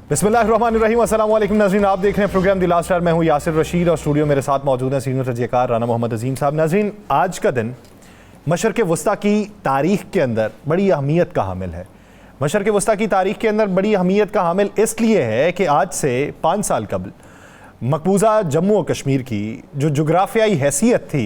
बिस्मिल्लाहिर्रहमानिर्रहीम। अस्सलाम वालेकुम नाज़रीन, आप देख रहे हैं प्रोग्राम द लास्ट आवर। मैं हूं यासिर रशीद और स्टूडियो मेरे साथ मौजूद हैं सीनियर तजज़ियाकार राना मोहम्मद अजीम साहब। नाज़रीन, आज का दिन मशरक़ वस्ता की तारीख़ के अंदर बड़ी अहमियत का हामिल है। मशरक़ वस्ता की तारीख़ के अंदर बड़ी अहमियत का हामिल इसलिए है कि आज से 5 साल कबल मकबूजा जम्मू और कश्मीर की जो जुग्राफियाई हैसियत थी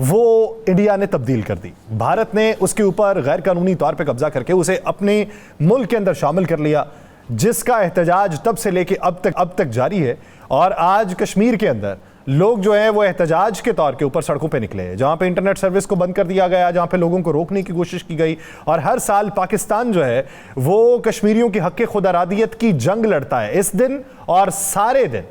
वो इंडिया ने तब्दील कर दी। भारत ने उसके ऊपर गैर कानूनी तौर पर कब्जा करके उसे अपने मुल्क के अंदर शामिल कर लिया, जिसका एहतजाज तब से लेके अब तक जारी है। और आज कश्मीर के अंदर लोग जो है वो एहतजाज के तौर के ऊपर सड़कों पे निकले हैं, जहाँ पे इंटरनेट सर्विस को बंद कर दिया गया, जहाँ पे लोगों को रोकने की कोशिश की गई। और हर साल पाकिस्तान जो है वो कश्मीरियों की हक़ खुदरादियत की जंग लड़ता है इस दिन और सारे दिन।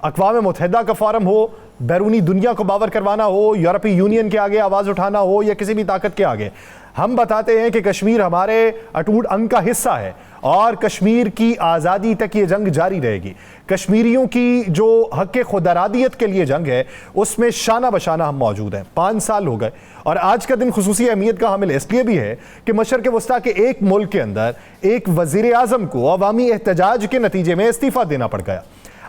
अक़वाम मुत्तहिदा का फोरम हो, बैरूनी दुनिया को बावर करवाना हो, यूरोपीय यूनियन के आगे आवाज़ उठाना हो या किसी भी ताकत के आगे, हम बताते हैं कि कश्मीर हमारे अटूट अंग का हिस्सा है और कश्मीर की आज़ादी तक ये जंग जारी रहेगी। कश्मीरियों की जो हक़ खुदरादियत के लिए जंग है उसमें शाना बशाना हम मौजूद हैं। 5 साल हो गए और आज का दिन खुसूसी अहमियत का हामिल इसलिए भी है कि मशरक़ वस्ता के एक मुल्क के अंदर एक वज़ीर आज़म को अवामी एहतजाज के नतीजे में इस्तीफ़ा देना पड़ गया।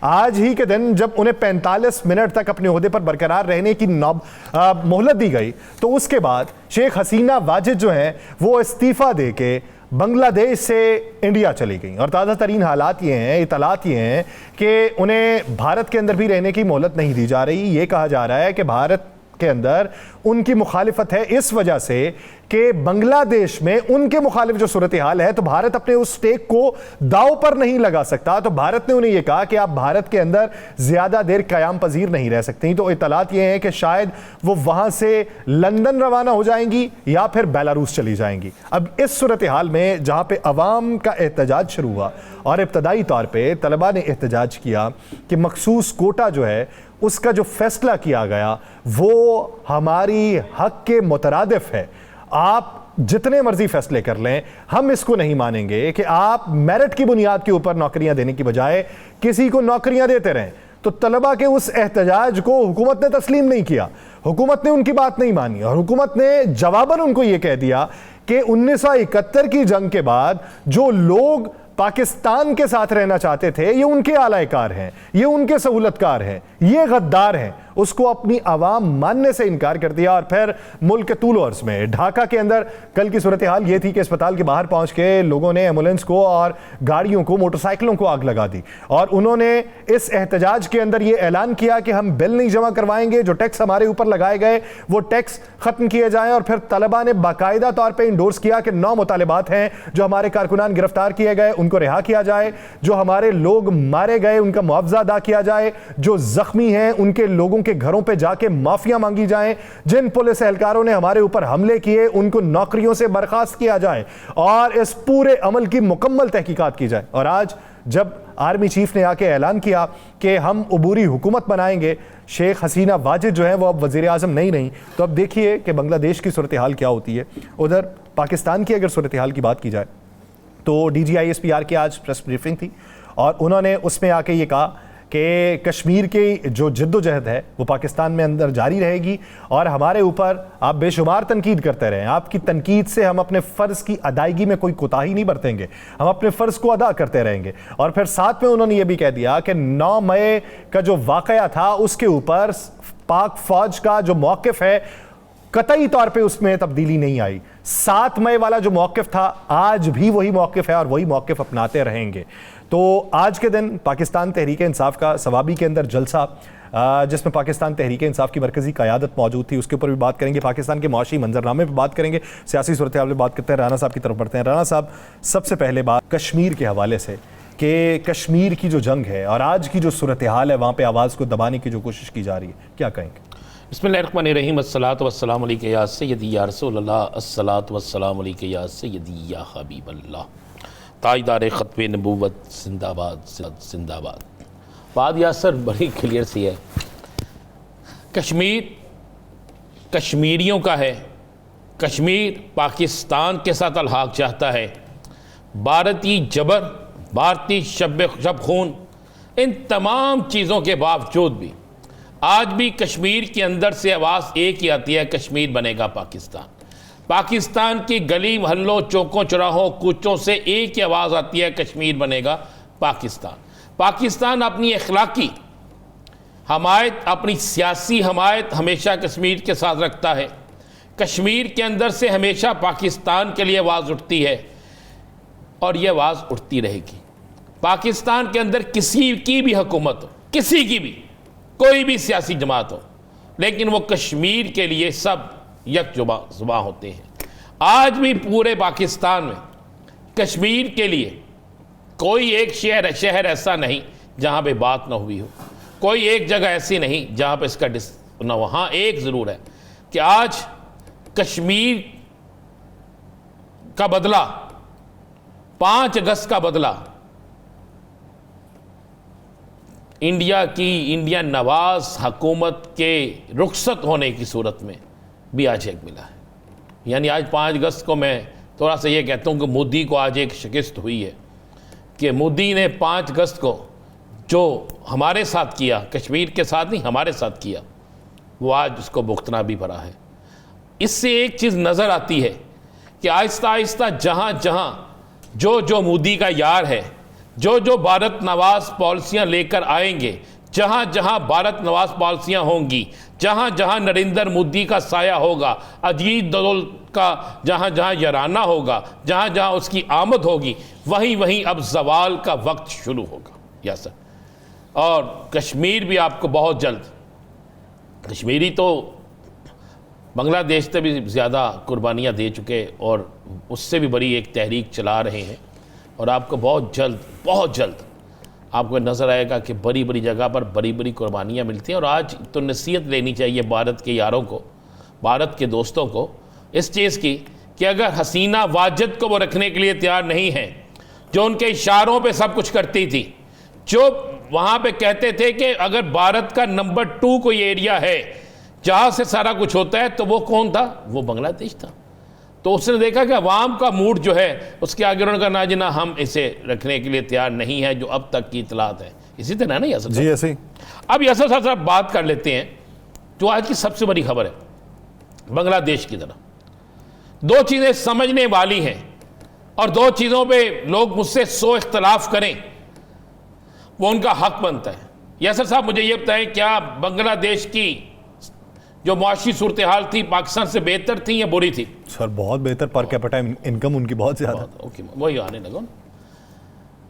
आज ही के दिन जब उन्हें 45 मिनट तक अपने ओहदे पर बरकरार रहने की मोहलत दी गई, तो उसके बाद शेख हसीना वाजिद जो हैं वो इस्तीफ़ा दे के बांग्लादेश से इंडिया चली गई। और ताज़ा तरीन हालात ये हैं, इतलात ये हैं कि उन्हें भारत के अंदर भी रहने की मोहलत नहीं दी जा रही। ये कहा जा रहा है कि भारत के अंदर उनकी मुखालिफत है इस वजह से कि बांग्लादेश में उनके मुखालिफ जो सूरत हाल है, तो भारत अपने उस स्टेक को दाव पर नहीं लगा सकता। तो भारत ने उन्हें यह कहा कि आप भारत के अंदर ज्यादा देर कयाम पजीर नहीं रह सकती। तो इतलात ये हैं कि शायद वो वहां से लंदन रवाना हो जाएंगी या फिर बेलारूस चली जाएंगी। अब इस सूरत हाल में जहां पे अवाम का एहतजाज शुरू हुआ और इब्तदाई तौर पर तलबा ने एहतजाज किया कि मखसूस कोटा जो है उसका जो फैसला किया गया वो हमारी हक के मुतरादिफ है, आप जितने मर्जी फैसले कर लें हम इसको नहीं मानेंगे कि आप मेरिट की बुनियाद के ऊपर नौकरियां देने की बजाय किसी को नौकरियां देते रहें। तो तलबा के उस एहतजाज को हुकूमत ने तस्लीम नहीं किया, हुकूमत ने उनकी बात नहीं मानी और हुकूमत ने जवाबन उनको यह कह दिया कि 1971 की जंग के बाद जो लोग पाकिस्तान के साथ रहना चाहते थे ये उनके आलायकार हैं, ये उनके सहूलतकार हैं, ये गद्दार हैं। उसको अपनी आवाम मानने से इनकार कर दिया। और फिर मुल्क के तूल अर्ज़ में ढाका के अंदर कल की सूरत हाल ये थी कि अस्पताल के बाहर पहुंच के लोगों ने एम्बुलेंस को और गाड़ियों को, मोटरसाइकिलों को आग लगा दी। और उन्होंने इस एहतजाज के अंदर ये ऐलान किया कि हम बिल नहीं जमा करवाएंगे, जो टैक्स हमारे ऊपर लगाए गए वो टैक्स खत्म किए जाएं। और फिर तलबा ने बाकायदा तौर पर इंडोर्स किया कि 9 मुतालिबात हैं, जो हमारे कारकुनान गिरफ्तार किए गए उनको रिहा किया जाए, जो हमारे लोग मारे गए उनका मुआवजा अदा किया जाए, जो जख्मी हैं उनके लोगों के घरों पे जाके माफिया मांगी जाए, जिन पुलिस एहलकारों ने हमारे ऊपर हमले किए उनको नौकरियों से बर्खास्त किया जाए और इस पूरे अमल की मुकम्मल तहकीकात की जाए। और आज जब आर्मी चीफ ने आके ऐलान किया कि हम अबूरी हुकूमत बनाएंगे, शेख हसीना वाजिद जो है वो अब वज़ीर आज़म नहीं रही, तो अब देखिए कि बांग्लादेश की सूरत हाल क्या होती है। उधर पाकिस्तान की अगर सूरत हाल की बात की जाए तो DGISPR की आज प्रेस ब्रीफिंग थी और उन्होंने उसमें आके ये कहा कि कश्मीर की जो जद्दोजहद है वो पाकिस्तान में अंदर जारी रहेगी और हमारे ऊपर आप बेशुमार तनकीद करते रहें, आपकी तनकीद से हम अपने फ़र्ज़ की अदायगी में कोई कोताही नहीं बरतेंगे, हम अपने फ़र्ज़ को अदा करते रहेंगे। और फिर साथ में उन्होंने ये भी कह दिया कि 9 मई का जो वाक़या था उसके ऊपर पाक फ़ौज का जो मौक़िफ़ है कतई तौर पे उसमें तब्दीली नहीं आई। 7 मई वाला जो मौक़िफ़ था आज भी वही मौक़िफ़ है और वही मौक़िफ़ अपनाते रहेंगे। तो आज के दिन पाकिस्तान तहरीक इंसाफ का सवाबी के अंदर जलसा, जिसमें पाकिस्तान तहरीक इंसाफ की मरकज़ी क़यादत मौजूद थी, उसके ऊपर भी बात करेंगे। पाकिस्तान के मुआशी मंजरनामे पर बात करेंगे, सियासी सूरत हाल पर बात करते हैं। राना साहब की तरफ बढ़ते हैं। राना साहब, सबसे पहले बात कश्मीर के हवाले से कि कश्मीर की जो जंग है और आज की जो सूरत हाल है वहाँ पर आवाज़ को दबाने की जो कोशिश की जा रही है, क्या कहेंगे? बिस्मिल्लाहिर्रहमानिर्रहीम। अस्सलातु वस्सलामु अलैका या सय्यदी या रसूलल्लाह, अस्सलातु वस्सलामु अलैका या सय्यदी या हबीबल्लाह। ताजदार ख़त्मे नबूवत जिंदाबाद जिंदाबाद। बात यासर बड़ी क्लियर सी है, कश्मीर कश्मीरियों का है, कश्मीर पाकिस्तान के साथ अलहाक चाहता है। भारतीय जबर, भारतीय शब खून, इन तमाम चीज़ों के बावजूद भी आज भी कश्मीर के अंदर से आवाज़ एक ही आती है, कश्मीर बनेगा पाकिस्तान। पाकिस्तान की गली मोहल्लों, चौकों, चौराहों, कूचों से एक ही आवाज़ आती है, कश्मीर बनेगा पाकिस्तान अपनी अखलाकी हमायत, अपनी सियासी हमायत हमेशा कश्मीर के साथ रखता है। कश्मीर के अंदर से हमेशा पाकिस्तान के लिए आवाज़ उठती है और ये आवाज़ उठती रहेगी। पाकिस्तान के अंदर किसी की भी हुकूमत हो, किसी की भी, कोई भी सियासी जमात हो, लेकिन वो कश्मीर के लिए सब यकजुबां होते हैं। आज भी पूरे पाकिस्तान में कश्मीर के लिए कोई एक शहर ऐसा नहीं जहाँ पे बात ना हुई हो, कोई एक जगह ऐसी नहीं जहाँ पे इसका ना हो। हाँ, एक ज़रूर है कि आज कश्मीर का बदला, 5 अगस्त का बदला इंडियन नवाज हुकूमत के रुखसत होने की सूरत में भी आज एक मिला है। यानी आज 5 अगस्त को मैं थोड़ा सा ये कहता हूँ कि मोदी को आज एक शिकस्त हुई है कि मोदी ने 5 अगस्त को जो हमारे साथ किया, कश्मीर के साथ नहीं हमारे साथ किया, वो आज उसको भुगतना भी पड़ा है। इससे एक चीज़ नज़र आती है कि आहिस्ता आहिस्ता जहाँ जहाँ जो मोदी का यार है, जो भारत नवाज पॉलिसियाँ लेकर आएंगे, जहाँ जहाँ भारत नवाज पॉलिसियाँ होंगी, जहाँ जहाँ नरेंद्र मोदी का साया होगा, अजीत दोवल का जहाँ जहाँ याराना होगा, जहाँ जहाँ उसकी आमद होगी, वहीं वहीं अब जवाल का वक्त शुरू होगा। Yes sir. और कश्मीर भी आपको बहुत जल्द, कश्मीरी तो बांग्लादेश से भी ज़्यादा कुर्बानियाँ दे चुके और उससे भी बड़ी एक तहरीक चला रहे हैं, और आपको बहुत जल्द आपको नज़र आएगा कि बड़ी बड़ी जगह पर बड़ी बड़ी कुर्बानियाँ मिलती हैं। और आज तो नसीहत लेनी चाहिए भारत के यारों को, भारत के दोस्तों को इस चीज़ की कि अगर हसीना वाजिद को वो रखने के लिए तैयार नहीं है, जो उनके इशारों पे सब कुछ करती थी, जो वहाँ पे कहते थे कि अगर भारत का नंबर 2 कोई एरिया है जहाँ से सारा कुछ होता है, तो वो कौन था? वो बांग्लादेश था। तो उसने देखा कि अवाम का मूड जो है उसके आगे उन्होंने कहा ना जी ना, हम इसे रखने के लिए तैयार नहीं है, जो अब तक की इतलात है। इसी तरह ना यासर जी ऐसे ही। अब यासर साहब बात कर लेते हैं जो आज की सबसे बड़ी खबर है बांग्लादेश की तरफ। 2 चीज़ें समझने वाली हैं और 2 चीज़ों पे लोग मुझसे 100 इख्तलाफ करें, वो उनका हक बनता है। यासर साहब मुझे ये बताएं, क्या बांग्लादेश की जो मुआशी सूरत हाल थी पाकिस्तान से बेहतर थी या बुरी थी? सर बहुत बेहतर, पर कैपिटा इनकम उनकी बहुत ज़्यादा। ओके, वही आने लगा।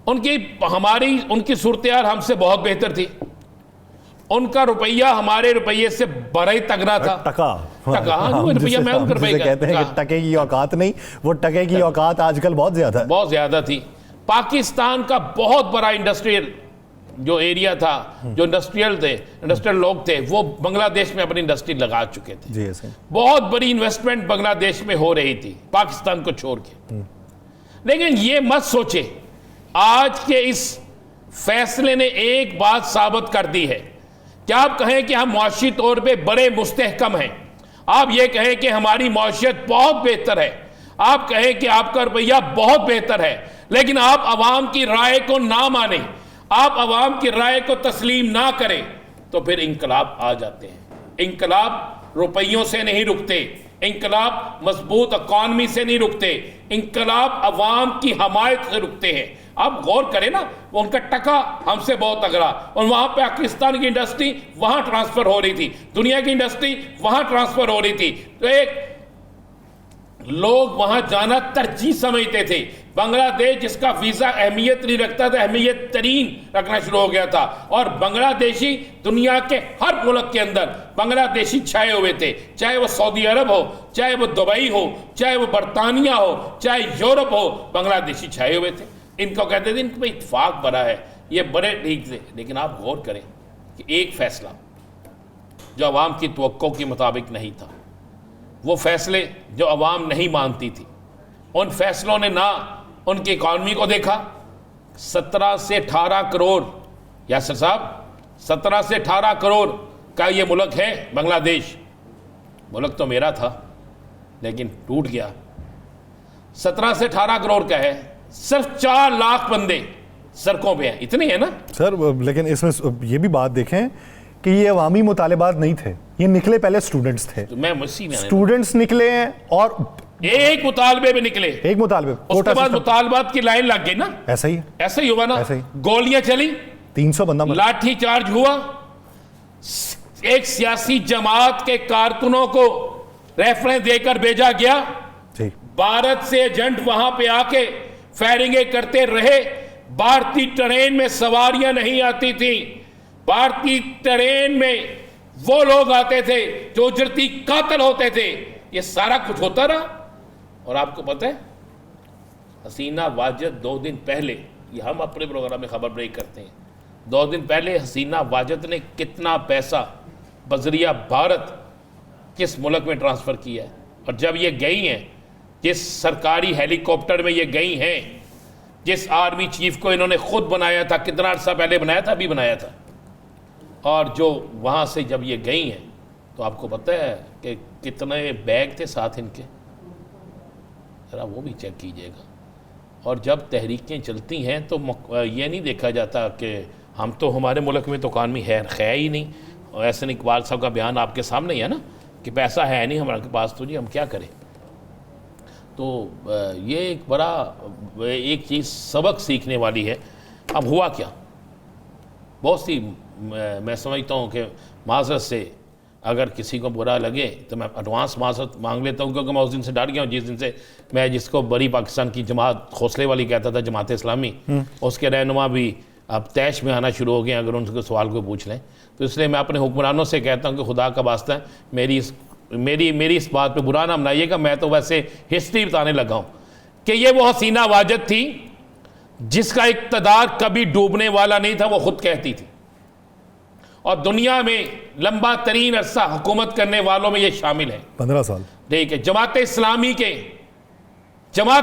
उनकी सूरत हाल हमसे बहुत बेहतर थी। उनका रुपया हमारे रुपये से बड़ा ही तगड़ा था। टका रुपया मैं उनका रुपये कहते हैं कि टके की औकात नहीं, वो टके की औकात आजकल बहुत ज़्यादा थी। पाकिस्तान का बहुत बड़ा इंडस्ट्रियल जो एरिया था, जो इंडस्ट्रियल लोग थे, वो बांग्लादेश में अपनी इंडस्ट्री लगा चुके थे। जी ऐसे। बहुत बड़ी इन्वेस्टमेंट बांग्लादेश में हो रही थी पाकिस्तान को छोड़ के। लेकिन ये मत सोचे, आज के इस फैसले ने एक बात साबित कर दी है कि आप कहें कि हम मुआशी तौर पे बड़े मुस्तहकम हैं, आप ये कहें कि हमारी मौशियत बहुत बेहतर है, आप कहें कि आपका रुपया बहुत बेहतर है, लेकिन आप अवाम की राय को ना माने, आप अवाम की राय को तस्लीम ना करें, तो फिर इंकलाब आ जाते हैं। इंकलाब रुपयों से नहीं रुकते, इंकलाब मजबूत इकॉनमी से नहीं रुकते, इंकलाब अवाम की हमायत से रुकते हैं। आप गौर करें ना, वो उनका टका हमसे बहुत तगड़ा, और वहां पे पाकिस्तान की इंडस्ट्री वहां ट्रांसफर हो रही थी, दुनिया की इंडस्ट्री वहां ट्रांसफर हो रही थी, तो एक लोग वहां जाना तरजीह समझते थे। बांग्लादेश जिसका वीजा अहमियत नहीं रखता था, अहमियत तरीन रखना शुरू हो गया था, और बांग्लादेशी दुनिया के हर मुल्क के अंदर बांग्लादेशी छाए हुए थे, चाहे वो सऊदी अरब हो, चाहे वो दुबई हो, चाहे वो बरतानिया हो, चाहे यूरोप हो, बांग्लादेशी छाए हुए थे। इनको कहते थे इनको इत्तेफाक बना है, ये बड़े ठीक थे। लेकिन आप गौर करें कि एक फैसला जो अवाम की तवक्को के मुताबिक नहीं था, वो फैसले जो अवाम नहीं मानती थी, उन फैसलों ने ना उनकी इकॉनमी को देखा। 17 से 18 करोड़, यासर साहब 17 से 18 करोड़ का ये मुल्क है बांग्लादेश। मुल्क तो मेरा था लेकिन टूट गया। 17 से 18 करोड़ का है, सिर्फ 4 लाख बंदे सड़कों पे हैं, इतने हैं ना सर। लेकिन इसमें ये भी बात देखें कि ये अवामी मुतालिबात नहीं थे, ये निकले पहले स्टूडेंट्स थे। तो मैं स्टूडेंट्स निकले हैं, और एक मुतालबे में निकले, एक मुतालबे, उसके बाद मुतालबात की लाइन लग गई ना। ऐसा ही है, ऐसा ही हुआ ना, ऐसा ही। गोलियां चली, 300 बंदा मरा। लाठी चार्ज हुआ, एक सियासी जमात के कारकुनों को रेफरेंस देकर भेजा गया, जी। भारत से एजेंट वहां पे आके फायरिंगे करते रहे। भारतीय ट्रेन में सवारियां नहीं आती थी, भारतीय ट्रेन में वो लोग आते थे जो उजरती कातल होते थे। ये सारा कुछ होता रहा। और आपको पता है हसीना वाजिद 2 दिन पहले, ये हम अपने प्रोग्राम में खबर ब्रेक करते हैं, 2 दिन पहले हसीना वाजिद ने कितना पैसा बजरिया भारत किस मुल्क में ट्रांसफ़र किया है। और जब ये गई हैं, जिस सरकारी हेलीकॉप्टर में ये गई हैं, जिस आर्मी चीफ को इन्होंने खुद बनाया था, कितना अर्सा पहले बनाया था, अभी बनाया था, और जो वहाँ से जब ये गई हैं तो आपको पता है कि कितने बैग थे साथ इनके, ज़रा वो भी चेक कीजिएगा। और जब तहरीकें चलती हैं तो ये नहीं देखा जाता कि हम तो, हमारे मुल्क में तो इकानमी है ही नहीं। और एहसन इकबाल साहब का बयान आपके सामने ही है ना कि पैसा है नहीं हमारे पास, तो जी हम क्या करें। तो ये एक बड़ा एक चीज़ सबक सीखने वाली है। अब हुआ क्या, बहुत सी मैं समझता हूँ कि माज़रत से अगर किसी को बुरा लगे तो मैं एडवांस माज़रत मांग लेता हूँ, क्योंकि मैं उस दिन से डर गया हूँ जिस दिन से मैं जिसको बड़ी पाकिस्तान की जमात हौसले वाली कहता था, जमात इस्लामी, उसके रहनुमा भी अब तैश में आना शुरू हो गए अगर उनके सवाल को पूछ लें। तो इसलिए मैं अपने हुक्मरानों से कहता हूँ कि खुदा का वास्ता है मेरी इस बात पे बुरा ना मनाइएगा, मैं तो वैसे हिस्ट्री बताने लगा हूँ कि ये वो हसीना वाजिद थी जिसका इक़्तिदार कभी डूबने वाला नहीं था, वो खुद कहती थी। और दुनिया में लंबा तरीन अरसा हुकूमत करने वालों में ये शामिल है, 15 साल। ठीक है, जमात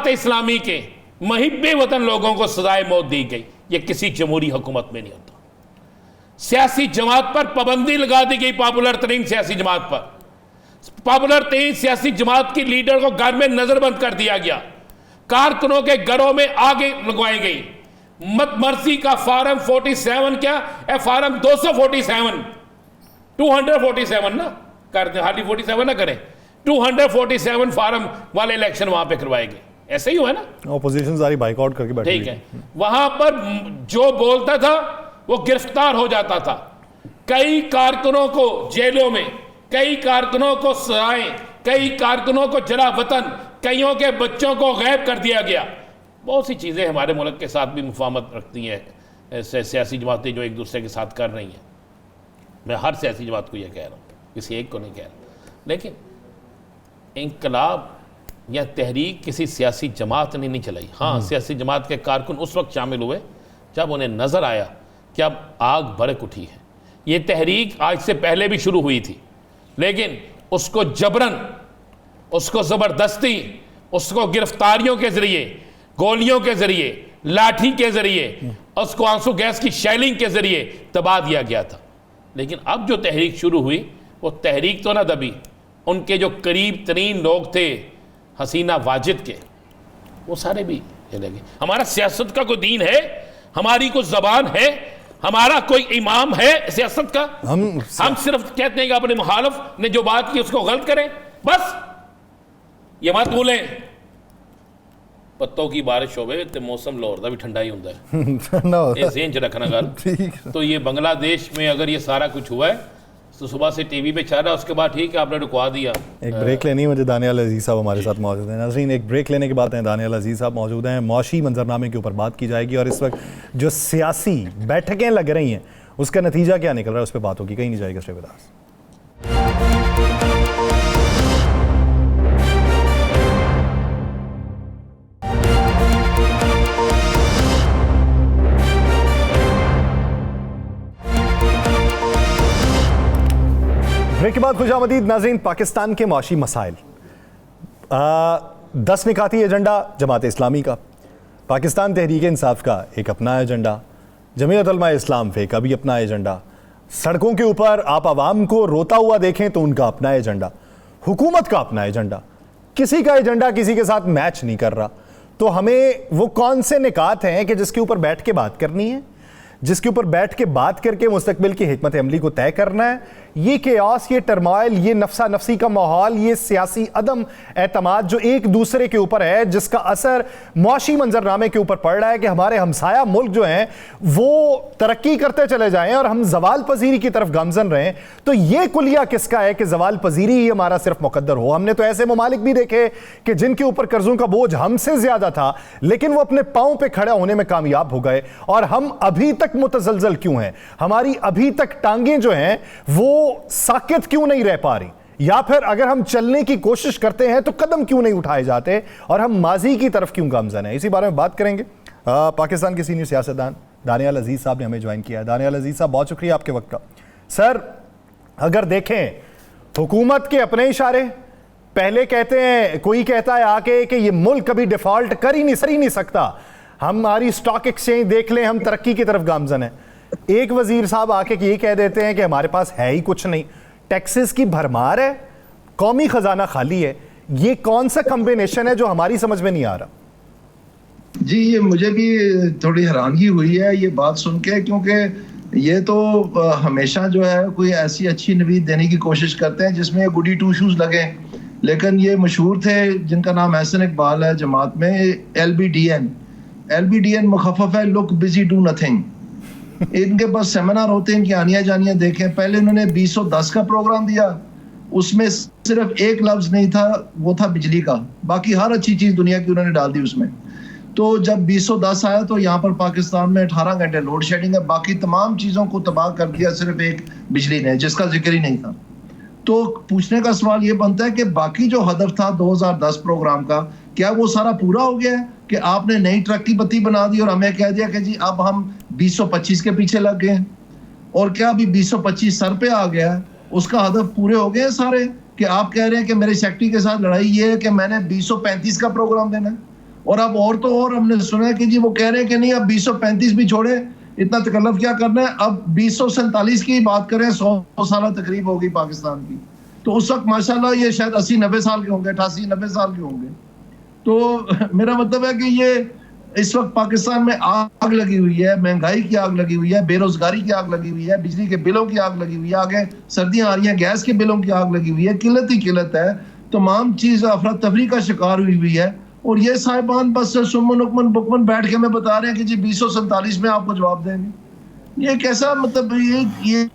इस्लामी के मुहिब्बे वतन लोगों को सजाए मौत दी गई। ये किसी जमहूरी हुकूमत में नहीं होता। सियासी जमात पर पाबंदी लगा दी गई, पॉपुलर तरीन सियासी जमात पर, पॉपुलर तरीन सियासी जमात की लीडर को घर में नजरबंद कर दिया गया, कारकुनों के घरों में आगे लगवाई गई। मर्सी का फार्म 47 क्या है, फार्म 247 ना कर दे, हार्डली 47 ना करें, 247 फार्म वाले इलेक्शन वहां पे करवाए गए। ऐसे ही हुआ ना, ऑपोजिशन सारी बाइकआउट करके बैठी। ठीक है, वहां पर जो बोलता था वो गिरफ्तार हो जाता था। कई कारकुनों को जेलों में, कई कारकुनों को सजाएं, कई कारकुनों को जला वतन, कईयों के बच्चों को गैब कर दिया गया। बहुत सी चीज़ें हमारे मुल्क के साथ भी मुफाहमत रखती हैं ऐसे सियासी जमातें जो एक दूसरे के साथ कर रही हैं। मैं हर सियासी जमात को यह कह रहा हूँ, किसी एक को नहीं कह रहा। लेकिन इंकलाब या तहरीक किसी सियासी जमात ने नहीं चलाई। हाँ, सियासी जमात के कारकुन उस वक्त शामिल हुए जब उन्हें नज़र आया कि अब आग भड़क उठी है। ये तहरीक आज से पहले भी शुरू हुई थी, लेकिन उसको जबरन, उसको ज़बरदस्ती, उसको गिरफ्तारियों के ज़रिए, गोलियों के ज़रिए, लाठी के ज़रिए, उसको आंसू गैस की शैलिंग के ज़रिए दबा दिया गया था। लेकिन अब जो तहरीक शुरू हुई वो तहरीक तो ना दबी, उनके जो करीब तरीन लोग थे हसीना वाजिद के, वो सारे भी चले गए। हमारा सियासत का कोई दीन है, हमारी कोई ज़बान है, हमारा कोई इमाम है सियासत का? हम सिर्फ कहते हैं कि अपने मुखालिफ ने जो बात की उसको गलत करें, बस। ये मत भूलें, पत्तों की बारिश होवे तो मौसम लाहौर का भी ठंडा ही होता है, ये ज़हन च रखना गल। तो ये बांग्लादेश में अगर ये सारा कुछ हुआ है तो सुबह से टीवी पे चल रहा है, उसके बाद ठीक है आपने रुकवा दिया। एक ब्रेक लेनी है मुझे, दानियाल अजीज़ साहब हमारे साथ मौजूद हैं। नाज़रीन, एक ब्रेक लेने के बाद दानियाल अजीज़ साहब मौजूद हैं। मौशी मंजरनामे के ऊपर बात की जाएगी और इस वक्त जो सियासी बैठकें लग रही हैं उसका नतीजा क्या निकल रहा है उस पर बात होगी। कहीं नहीं जाएगा, स्टे विद अस। ब्रेक के बाद खुशामदीद नाज़रीन। पाकिस्तान के माशी मसाइल, 10 निकाती एजेंडा जमात इस्लामी का, पाकिस्तान तहरीक इंसाफ का एक अपना एजेंडा, जमीयत उलमा इस्लाम फे का भी अपना एजेंडा, सड़कों के ऊपर आप आवाम को रोता हुआ देखें तो उनका अपना एजेंडा, हुकूमत का अपना एजेंडा। किसी का एजेंडा किसी के साथ मैच नहीं कर रहा। तो हमें वो कौन से निकात हैं कि जिसके ऊपर बैठ के बात करनी है, जिसके ऊपर बैठ के बात करके मुस्तकबिल की हिकमत अमली को तय करना है, ये केओस, ये टर्मोइल, ये नफसा नफसी का माहौल, ये सियासी अदम एतमाद जो एक दूसरे के ऊपर है, जिसका असर मुआशी मंजरनामे के ऊपर पड़ रहा है कि हमारे हमसाया मुल्क जो हैं वो तरक्की करते चले जाएं और हम जवाल पजीरी की तरफ गामजन रहें, तो ये कुलिया किसका है कि जवाल पजीरी ही हमारा सिर्फ मुकद्दर हो? हमने तो ऐसे ममालिक भी देखे कि जिनके ऊपर कर्जों का बोझ हमसे ज्यादा था, लेकिन वो अपने पांव पे खड़ा होने में कामयाब हो गए। और हम अभी तक मुतजलजल क्यों हैं? हमारी अभी तक टांगें जो हैं वो साकित क्यों नहीं रह पा रही? या फिर अगर हम चलने की कोशिश करते हैं तो कदम क्यों नहीं उठाए जाते और हम माजी की तरफ क्यों गामजन हैं? इसी बारे में बात करेंगे। पाकिस्तान के सीनियर सियासतदान दानियाल अजीज साहब ने हमें ज्वाइन किया है। दानियाल अजीज साहब, बहुत शुक्रिया आपके वक्त का। सर, अगर देखें हुकूमत के अपने इशारे, पहले कहते हैं, कोई कहता है आके कि ये मुल्क कभी डिफॉल्ट कर ही नहीं सकता, हमारी स्टॉक एक्सचेंज देख लें, हम तरक्की की तरफ गामजन है। एक वजीर साहब आके ये कह देते हैं कि हमारे पास है ही कुछ नहीं, टैक्सेस की भरमार है, कौमी खजाना खाली है। ये कौन सा कॉम्बिनेशन है जो हमारी समझ में नहीं आ रहा? जी, ये मुझे भी थोड़ी हैरानगी हुई है ये बात सुन के, क्योंकि ये तो हमेशा जो है कोई ऐसी अच्छी नवीद देने की कोशिश करते हैं जिसमें गुडी टू शूज लगे। लेकिन ये मशहूर थे जिनका नाम हसन इकबाल है जमात में, LBDN मुखफ़फ़ है लुक बिजी डू नथिंग। इनके पास सेमिनार होते हैं, इनकी आनिया जानियां देखें। पहले इन्होंने 2010 का प्रोग्राम दिया, उसमें सिर्फ एक लफ्ज नहीं था, वो था बिजली का। बाकी हर अच्छी चीज दुनिया की उन्होंने डाल दी उसमें। तो जब 2010 आया तो यहाँ पर पाकिस्तान में 18 घंटे लोड शेडिंग है, बाकी तमाम चीजों को तबाह कर दिया सिर्फ एक बिजली ने, जिसका जिक्र ही नहीं था। तो पूछने का सवाल ये बनता है कि बाकी जो हदफ था 2010 प्रोग्राम का, क्या वो सारा पूरा हो गया है कि आपने नई ट्रक की बत्ती बना दी और हमें कह दिया कि जी अब हम 2025 के पीछे लग गए? और क्या अभी 2025 सर पे आ गया है? उसका हदफ पूरे हो गए सारे कि आप कह रहे हैं कि मेरे सेक्रेटरी के साथ लड़ाई ये है कि मैंने 2035 का प्रोग्राम देना है? और अब और तो और हमने सुना है कि जी वो कह रहे हैं कि नहीं अब 2035 भी छोड़े, इतना तकल्लफ क्या करना है, अब 2047 की बात करें, 100 साल तकरीब होगी पाकिस्तान की। तो उस वक्त माशाल्लाह ये शायद 80-90 साल के होंगे, 88-90 साल के होंगे। तो मेरा मतलब है कि ये इस वक्त पाकिस्तान में आग लगी हुई है, महंगाई की आग लगी हुई है, बेरोजगारी की आग लगी हुई है, बिजली के बिलों की आग लगी हुई है, आगे सर्दियां आ रही हैं, गैस के बिलों की आग लगी हुई है, किल्लत ही किल्लत है, तमाम चीज अफरा तफरी का शिकार हुई है। और ये साहिबान बस सुमन उकमन बुकमन बैठ के हमें बता रहे हैं कि जी 2047 में आपको जवाब देंगे। ये कैसा मतलब, ये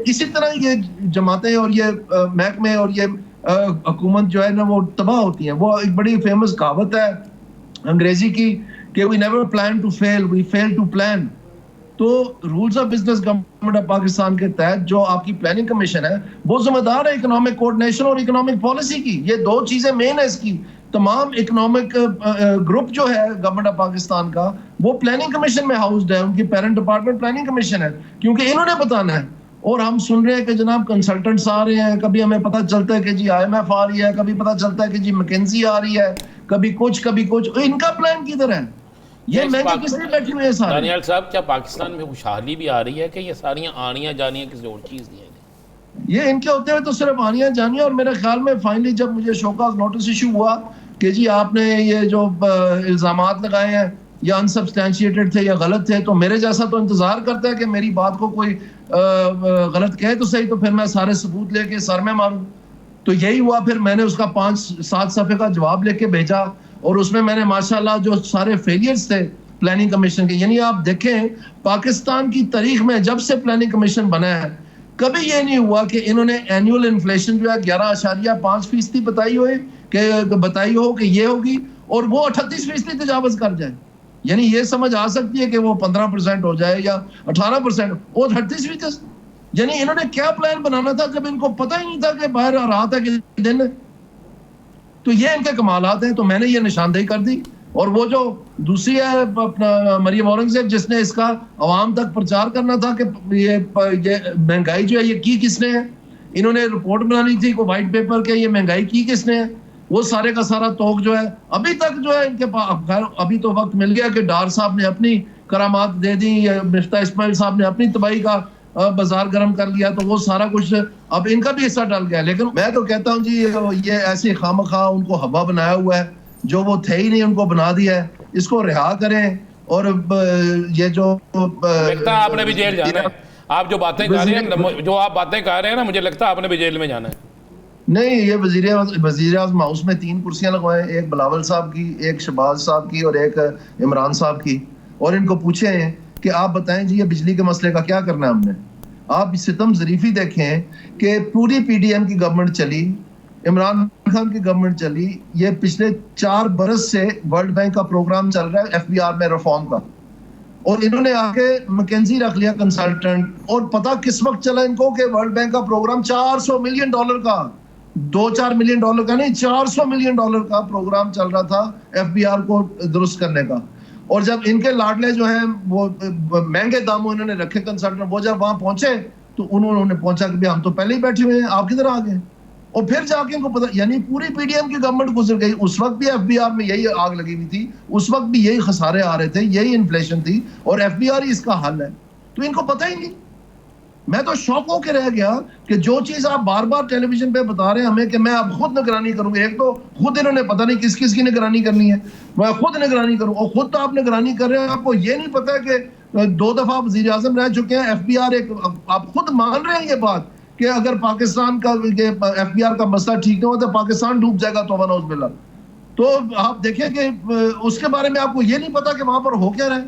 इसी तरह ये जमातें और ये महकमे और ये हुकूमत जो है ना वो तबाह होती है। वो एक बड़ी फेमस कहावत है अंग्रेजी की कि we never plan to fail, we fail to plan. तो rules of business government of Pakistan के तहत जो आपकी प्लानिंग कमीशन है वो जिम्मेदार है इकोनॉमिक कोऑर्डिनेशन और इकोनॉमिक पॉलिसी की। ये दो चीजें मेन है इसकी। तमाम इकोनॉमिक ग्रुप जो है गवर्नमेंट ऑफ पाकिस्तान का वो प्लानिंग कमीशन में हाउस्ड है, उनकी पेरेंट डिपार्टमेंट प्लानिंग कमीशन है, क्योंकि इन्होंने बताना है। और हम सुन रहे हैं कि जनाब कंसल्टेंट्स आ रहे हैं, कभी हमें पता चलता है कि जी IMF आ रही है, कभी पता चलता है कि जी मैकेंजी आ रही है, कभी कुछ। इनका प्लान किधर है? ये महंगे किसने बैठे हुए हैं सारे? दानियाल साहब, क्या पाकिस्तान में खुशहाली भी आ रही है कि ये सारियां आनियां जानियां किसी और चीज दी हैं? ये इनके होते हुए तो सिर्फ आनियां जानियां। और मेरे ख्याल में फाइनली जब मुझे शोकाज नोटिस इशू हुआ कि जी आपने ये जो इल्जामात लगाए हैं या अनसब्सटैंशिएटेड थे या गलत थे, तो मेरे जैसा तो इंतजार करता है कि मेरी बात को कोई गलत कहे तो सही, तो फिर मैं सारे सबूत लेके सर में मारूं। तो यही हुआ। फिर मैंने उसका 5-7 सफ़े का जवाब लेके भेजा और उसमें मैंने माशाल्लाह जो सारे फेलियर्स थे प्लानिंग कमीशन के, यानी आप देखें पाकिस्तान की तारीख में जब से प्लानिंग कमीशन बना है कभी ये नहीं हुआ कि इन्होंने एनुअल इन्फ्लेशन जो है 11.5% बताई हो कि ये होगी और वो 38% तजावज कर जाए। यानी ये समझ आ सकती है कि वो 15% हो जाए या 18%, वो 38%। यानी इन्होंने क्या प्लान बनाना था जब इनको पता ही नहीं था कि बाहर रात है कि दिन है। तो ये इनके कमालात हैं। तो मैंने ये निशानदेही कर दी। और वो जो दूसरी है अपना मरियम औरंगजेब, जिसने इसका अवाम तक प्रचार करना था कि ये महंगाई जो है ये की किसने है, इन्होंने रिपोर्ट बनानी थी कोई वाइट पेपर के ये महंगाई की किसने है, वो सारे का सारा तोक जो है अभी तक जो है इनके पास। अभी तो वक्त मिल गया कि डार साहब ने अपनी करामात दे दी, मिफ्ता इस्माइल साहब ने अपनी तबाही का बाजार गर्म कर लिया, तो वो सारा कुछ अब इनका भी हिस्सा डल गया। लेकिन मैं तो कहता हूँ जी ये ऐसे खामखा उनको हवा बनाया हुआ है, जो वो थे ही नहीं उनको बना दिया है। इसको रिहा करें। और ये जो आपने भी जेल जाना है, आप जो बातें कर रहे हैं, जो आप बातें कर रहे हैं ना, मुझे लगता है आपने भी जेल में जाना है। नहीं, ये वजीर आज़म हाउस में 3 कुर्सियां लगवाएं, एक बिलावल साहब की, एक शहबाज साहब की और एक इमरान साहब की, और इनको पूछे हैं कि आप बताएं जी ये बिजली के मसले का क्या करना है हमने। आप सितम ज़रीफ़ी देखें कि पूरी पीडीएम की गवर्नमेंट चली, इमरान खान की गवर्नमेंट चली, ये पिछले 4 बरस से वर्ल्ड बैंक का प्रोग्राम चल रहा है एफबीआर में रिफॉर्म का, और इन्होंने आके मैकेंजी रख लिया कंसल्टेंट, और पता किस वक्त चला इनको कि वर्ल्ड बैंक का प्रोग्राम $400 मिलियन का, 2-4 मिलियन डॉलर का नहीं, $400 मिलियन का प्रोग्राम चल रहा था एफबीआर को दुरुस्त करने का। और जब इनके लाडले जो हैं वो महंगे दामों इन्होंने रखे कंसल्टेंट, वो जब वहां पहुंचे तो उन्होंने पहुंचा कि हम तो पहले ही बैठे हुए हैं, आप किधर आ गए। और फिर जाके इनको पता, यानी पूरी पीडीएम की गवर्नमेंट गुजर गई। उस वक्त भी एफबीआर में यही आग लगी हुई थी, उस वक्त भी यही खसारे आ रहे थे, यही इन्फ्लेशन थी, और एफबीआर ही इसका हल है। तो इनको पता ही नहीं। मैं तो शौक होकर रह गया कि जो चीज आप बार बार टेलीविजन पे बता रहे हैं हमें कि मैं अब खुद निगरानी करूंगा। एक तो खुद इन्होंने पता नहीं किस किस की निगरानी करनी है, मैं खुद निगरानी करूं, और खुद तो आप निगरानी कर रहे हैं, आपको ये नहीं पता कि 2 दफा वजीर आजम रह चुके हैं। एफबीआर एक, आप खुद मान रहे हैं ये बात कि अगर पाकिस्तान का एफबीआर का मसला ठीक नहीं हो तो पाकिस्तान डूब जाएगा, तौबा नौज़ बिल्लाह। तो आप देखें कि उसके बारे में आपको ये नहीं पता कि वहां पर हो क्या रहा है।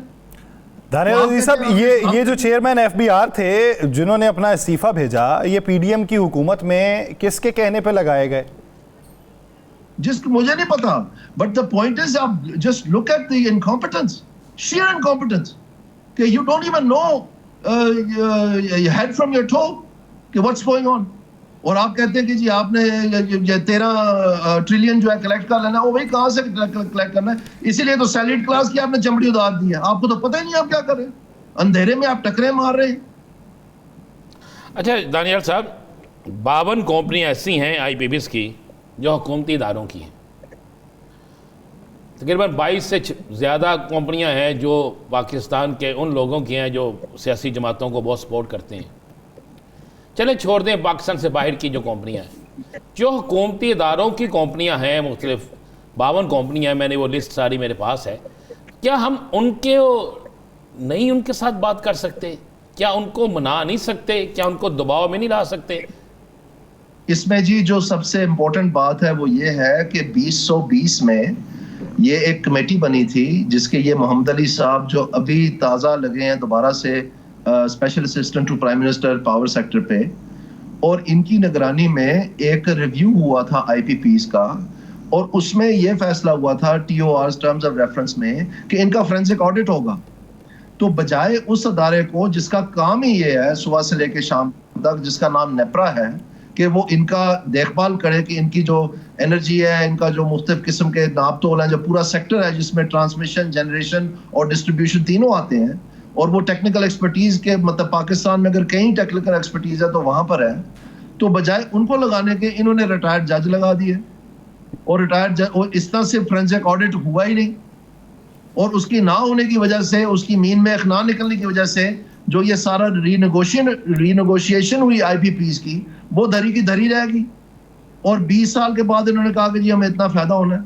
दानियाल अजीज साहब, ये जो चेयरमैन एफबीआर थे जिन्होंने अपना इस्तीफा भेजा, ये पीडीएम की हुकूमत में किसके कहने पे लगाए गए? मुझे नहीं पता, बट द पॉइंट इज आप just look at the incompetence, sheer incompetence, कि you don't even know head from your toe कि व्हाट्स गोइंग ऑन। और आप कहते हैं कि जी आपने ये 13 ट्रिलियन जो है कलेक्ट कर लेना, वो वही कहां से कलेक्ट करना है। इसीलिए तो सैलिड क्लास की आपने चमड़ी उतार दी है, आपको तो पता ही नहीं आप क्या कर रहे हैं, अंधेरे में आप टकरे मार रहे हैं। अच्छा दानियाल साहब, 52 कंपनियां ऐसी हैं आईपीबीएस की जो हुकूमती इदारों की हैं, तकरीबन 22 से ज़्यादा कंपनियां हैं जो पाकिस्तान के उन लोगों की हैं जो सियासी जमातों को बहुत सपोर्ट करते हैं। चले छोड़ दें पाकिस्तान से बाहर की जो कंपनियां हैं, जो हुकूमती इदारों की कंपनियां हैं, मुख्तलिफ 52 कंपनियां हैं, मैंने वो लिस्ट सारी मेरे पास है। क्या हम उनके साथ बात कर सकते? क्या उनको मना नहीं सकते? क्या उनको दबाव में नहीं ला सकते? इसमें जी जो सबसे इम्पोर्टेंट बात है वो ये है कि 2020 में ये एक कमेटी बनी थी जिसके ये मोहम्मद अली साहब जो अभी ताज़ा लगे हैं दोबारा से special assistant to prime minister power sector पे, और इनकी निगरानी में एक रिव्यू हुआ था आईपीपीस का, और उसमें यह फैसला हुआ था टीओआर टर्म्स ऑफ रेफरेंस में कि इनका फोरेंसिक ऑडिट होगा। तो बजाय उस अदारे को जिसका काम ही ये है सुबह से लेकर शाम तक, जिसका नाम नेपरा है, कि वो इनका देखभाल करे कि इनकी जो एनर्जी है, इनका जो मुख्तलिफ किस्म के नाप तोल है, जो पूरा सेक्टर है जिसमें ट्रांसमिशन, जनरेशन और डिस्ट्रीब्यूशन तीनों आते हैं, और वो टेक्निकल एक्सपर्टीज के, मतलब पाकिस्तान में अगर कहीं टेक्निकल एक्सपर्टीज है तो वहां पर है, तो बजाय उनको लगाने के इन्होंने रिटायर्ड जज लगा दिए, और रिटायर्ड जज, और इस तरह से फोरेंसिक ऑडिट हुआ ही नहीं। और उसकी ना होने की वजह से, उसकी मीन में ना निकलने की वजह से जो ये सारा रीनेगोशिएशन हुई आईपीपीस की, वो धरी की धरी रहेगी। और 20 साल के बाद इन्होंने कहा कि जी हमें इतना फायदा होना है।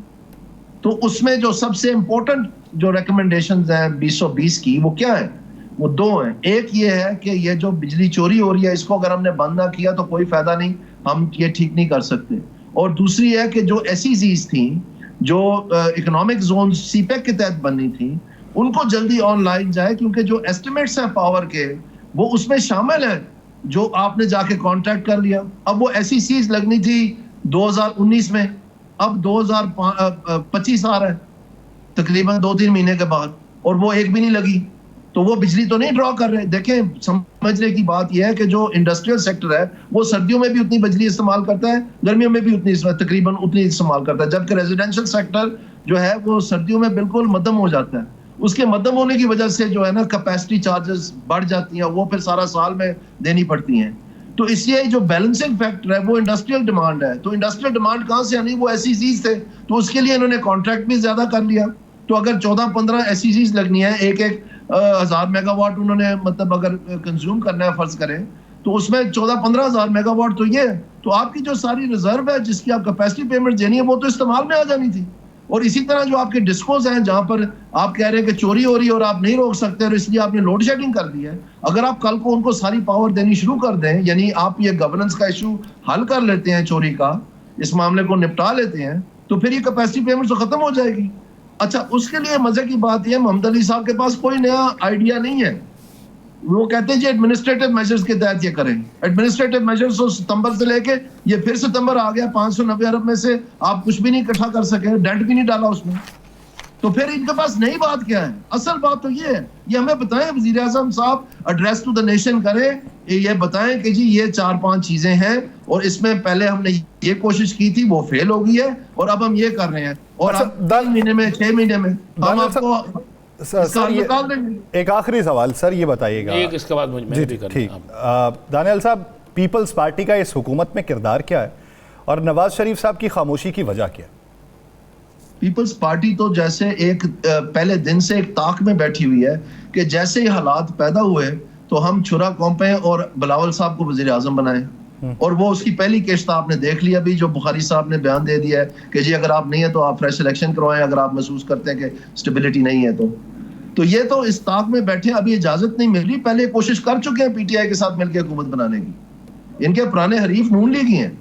तो उसमें जो सबसे इंपॉर्टेंट जो रिकमेंडेशंस हैं 2020 की, वो क्या है? वो 2 हैं। एक ये है कि ये जो बिजली चोरी हो रही है, इसको अगर हमने बंद ना किया तो कोई फायदा नहीं, हम ये ठीक नहीं कर सकते। और दूसरी है कि जो एसईजीज थी, जो इकोनॉमिक जोन सीपेक के तहत बननी थी, उनको जल्दी ऑनलाइन जाए, क्योंकि जो एस्टिमेट्स हैं पावर के वो उसमें शामिल है जो आपने जाके कॉन्ट्रैक्ट कर लिया। अब वो एसईसीज लगनी थी 2019 में, अब 2025 आ रहा है तकरीबन 2-3 महीने के बाद, और वो एक भी नहीं लगी। तो वो बिजली तो नहीं ड्रॉ कर रहे। देखें, समझने की बात यह है कि जो इंडस्ट्रियल सेक्टर है वो सर्दियों में भी उतनी बिजली इस्तेमाल करता है, गर्मियों में भी उतनी, तकरीबन उतनी इस्तेमाल करता है, जबकि रेजिडेंशियल सेक्टर जो है वो सर्दियों में बिल्कुल मध्यम हो जाता है। उसके मध्यम होने की वजह से जो है ना कैपेसिटी चार्जेस बढ़ जाती हैं, वो फिर सारा साल में देनी पड़ती हैं। तो इसलिए जो बैलेंसिंग फैक्टर है वो इंडस्ट्रियल डिमांड है। तो इंडस्ट्रियल डिमांड कहाँ से आनी? वो एसईजीज थे, तो उसके लिए इन्होंने कॉन्ट्रैक्ट भी ज्यादा कर लिया। तो अगर 14-15 एसईजीज लगनी है, एक 1000 मेगावाट उन्होंने, मतलब अगर कंज्यूम करना है फर्ज करें, तो उसमें 14-15 हज़ार मेगावाट तो ये है। तो आपकी जो सारी रिजर्व है जिसकी आप कैपेसिटी पेमेंट देनी है वो तो इस्तेमाल में आ जानी थी। और इसी तरह जो आपके डिस्कोज हैं जहां पर आप कह रहे हैं कि चोरी हो रही है और आप नहीं रोक सकते और इसलिए आपने लोड शेडिंग कर दी है, अगर आप कल को उनको सारी पावर देनी शुरू कर दें, यानी आप ये गवर्नेंस का इशू हल कर लेते हैं, चोरी का इस मामले को निपटा लेते हैं, तो फिर ये कैपेसिटी पेमेंट तो खत्म हो जाएगी। अच्छा, उसके लिए मजे की बात यह, मोहम्मद अली साहब के पास कोई नया आइडिया नहीं है। वो कहते हैं जी एडमिनिस्ट्रेटिव मेजर्स के तहत ये करें। एडमिनिस्ट्रेटिव मेजर्स तो सितंबर से लेके ये फिर सितंबर आ गया, 590 अरब में से आप कुछ भी नहीं इकट्ठा कर सके, डेंट भी नहीं डाला उसमें, तो फिर इनके पास नई बात क्या है? असल बात तो ये है, ये हमें बताएं, वजीर आज़म साहब एड्रेस टू द नेशन करें, ये बताएं कि जी ये 4-5 चीजें हैं और इसमें पहले हमने ये कोशिश की थी, वो फेल हो गई है और अब हम ये कर रहे हैं और अच्छा, अब 10 महीने में 6 महीने में हम आपको सर निकाल देंगे। एक आखिरी सवाल सर, ये बताइएगा, एक इसके बाद मुझे भी करना ठीक, दानियाल साहब, पीपल्स पार्टी का इस हुकूमत में किरदार क्या है और नवाज शरीफ साहब की खामोशी की वजह क्या है? पीपल्स पार्टी तो जैसे एक पहले दिन से एक ताक में बैठी हुई है कि जैसे ही हालात पैदा हुए तो हम छुरा कौंपें और बिलावल साहब को वजीर आजम बनाएं, और वो उसकी पहली किश्त आपने देख लिया अभी, जो बुखारी साहब ने बयान दे दिया है कि जी अगर आप नहीं है तो आप फ्रेश इलेक्शन करवाएं, अगर आप महसूस करते हैं कि स्टेबिलिटी नहीं है तो ये तो इस ताक में बैठे, अभी इजाजत नहीं मिल रही। पहले कोशिश कर चुके हैं पीटीआई के साथ मिलकर हुकूमत बनाने की, इनके पुराने हरीफ नून लीग ही हैं।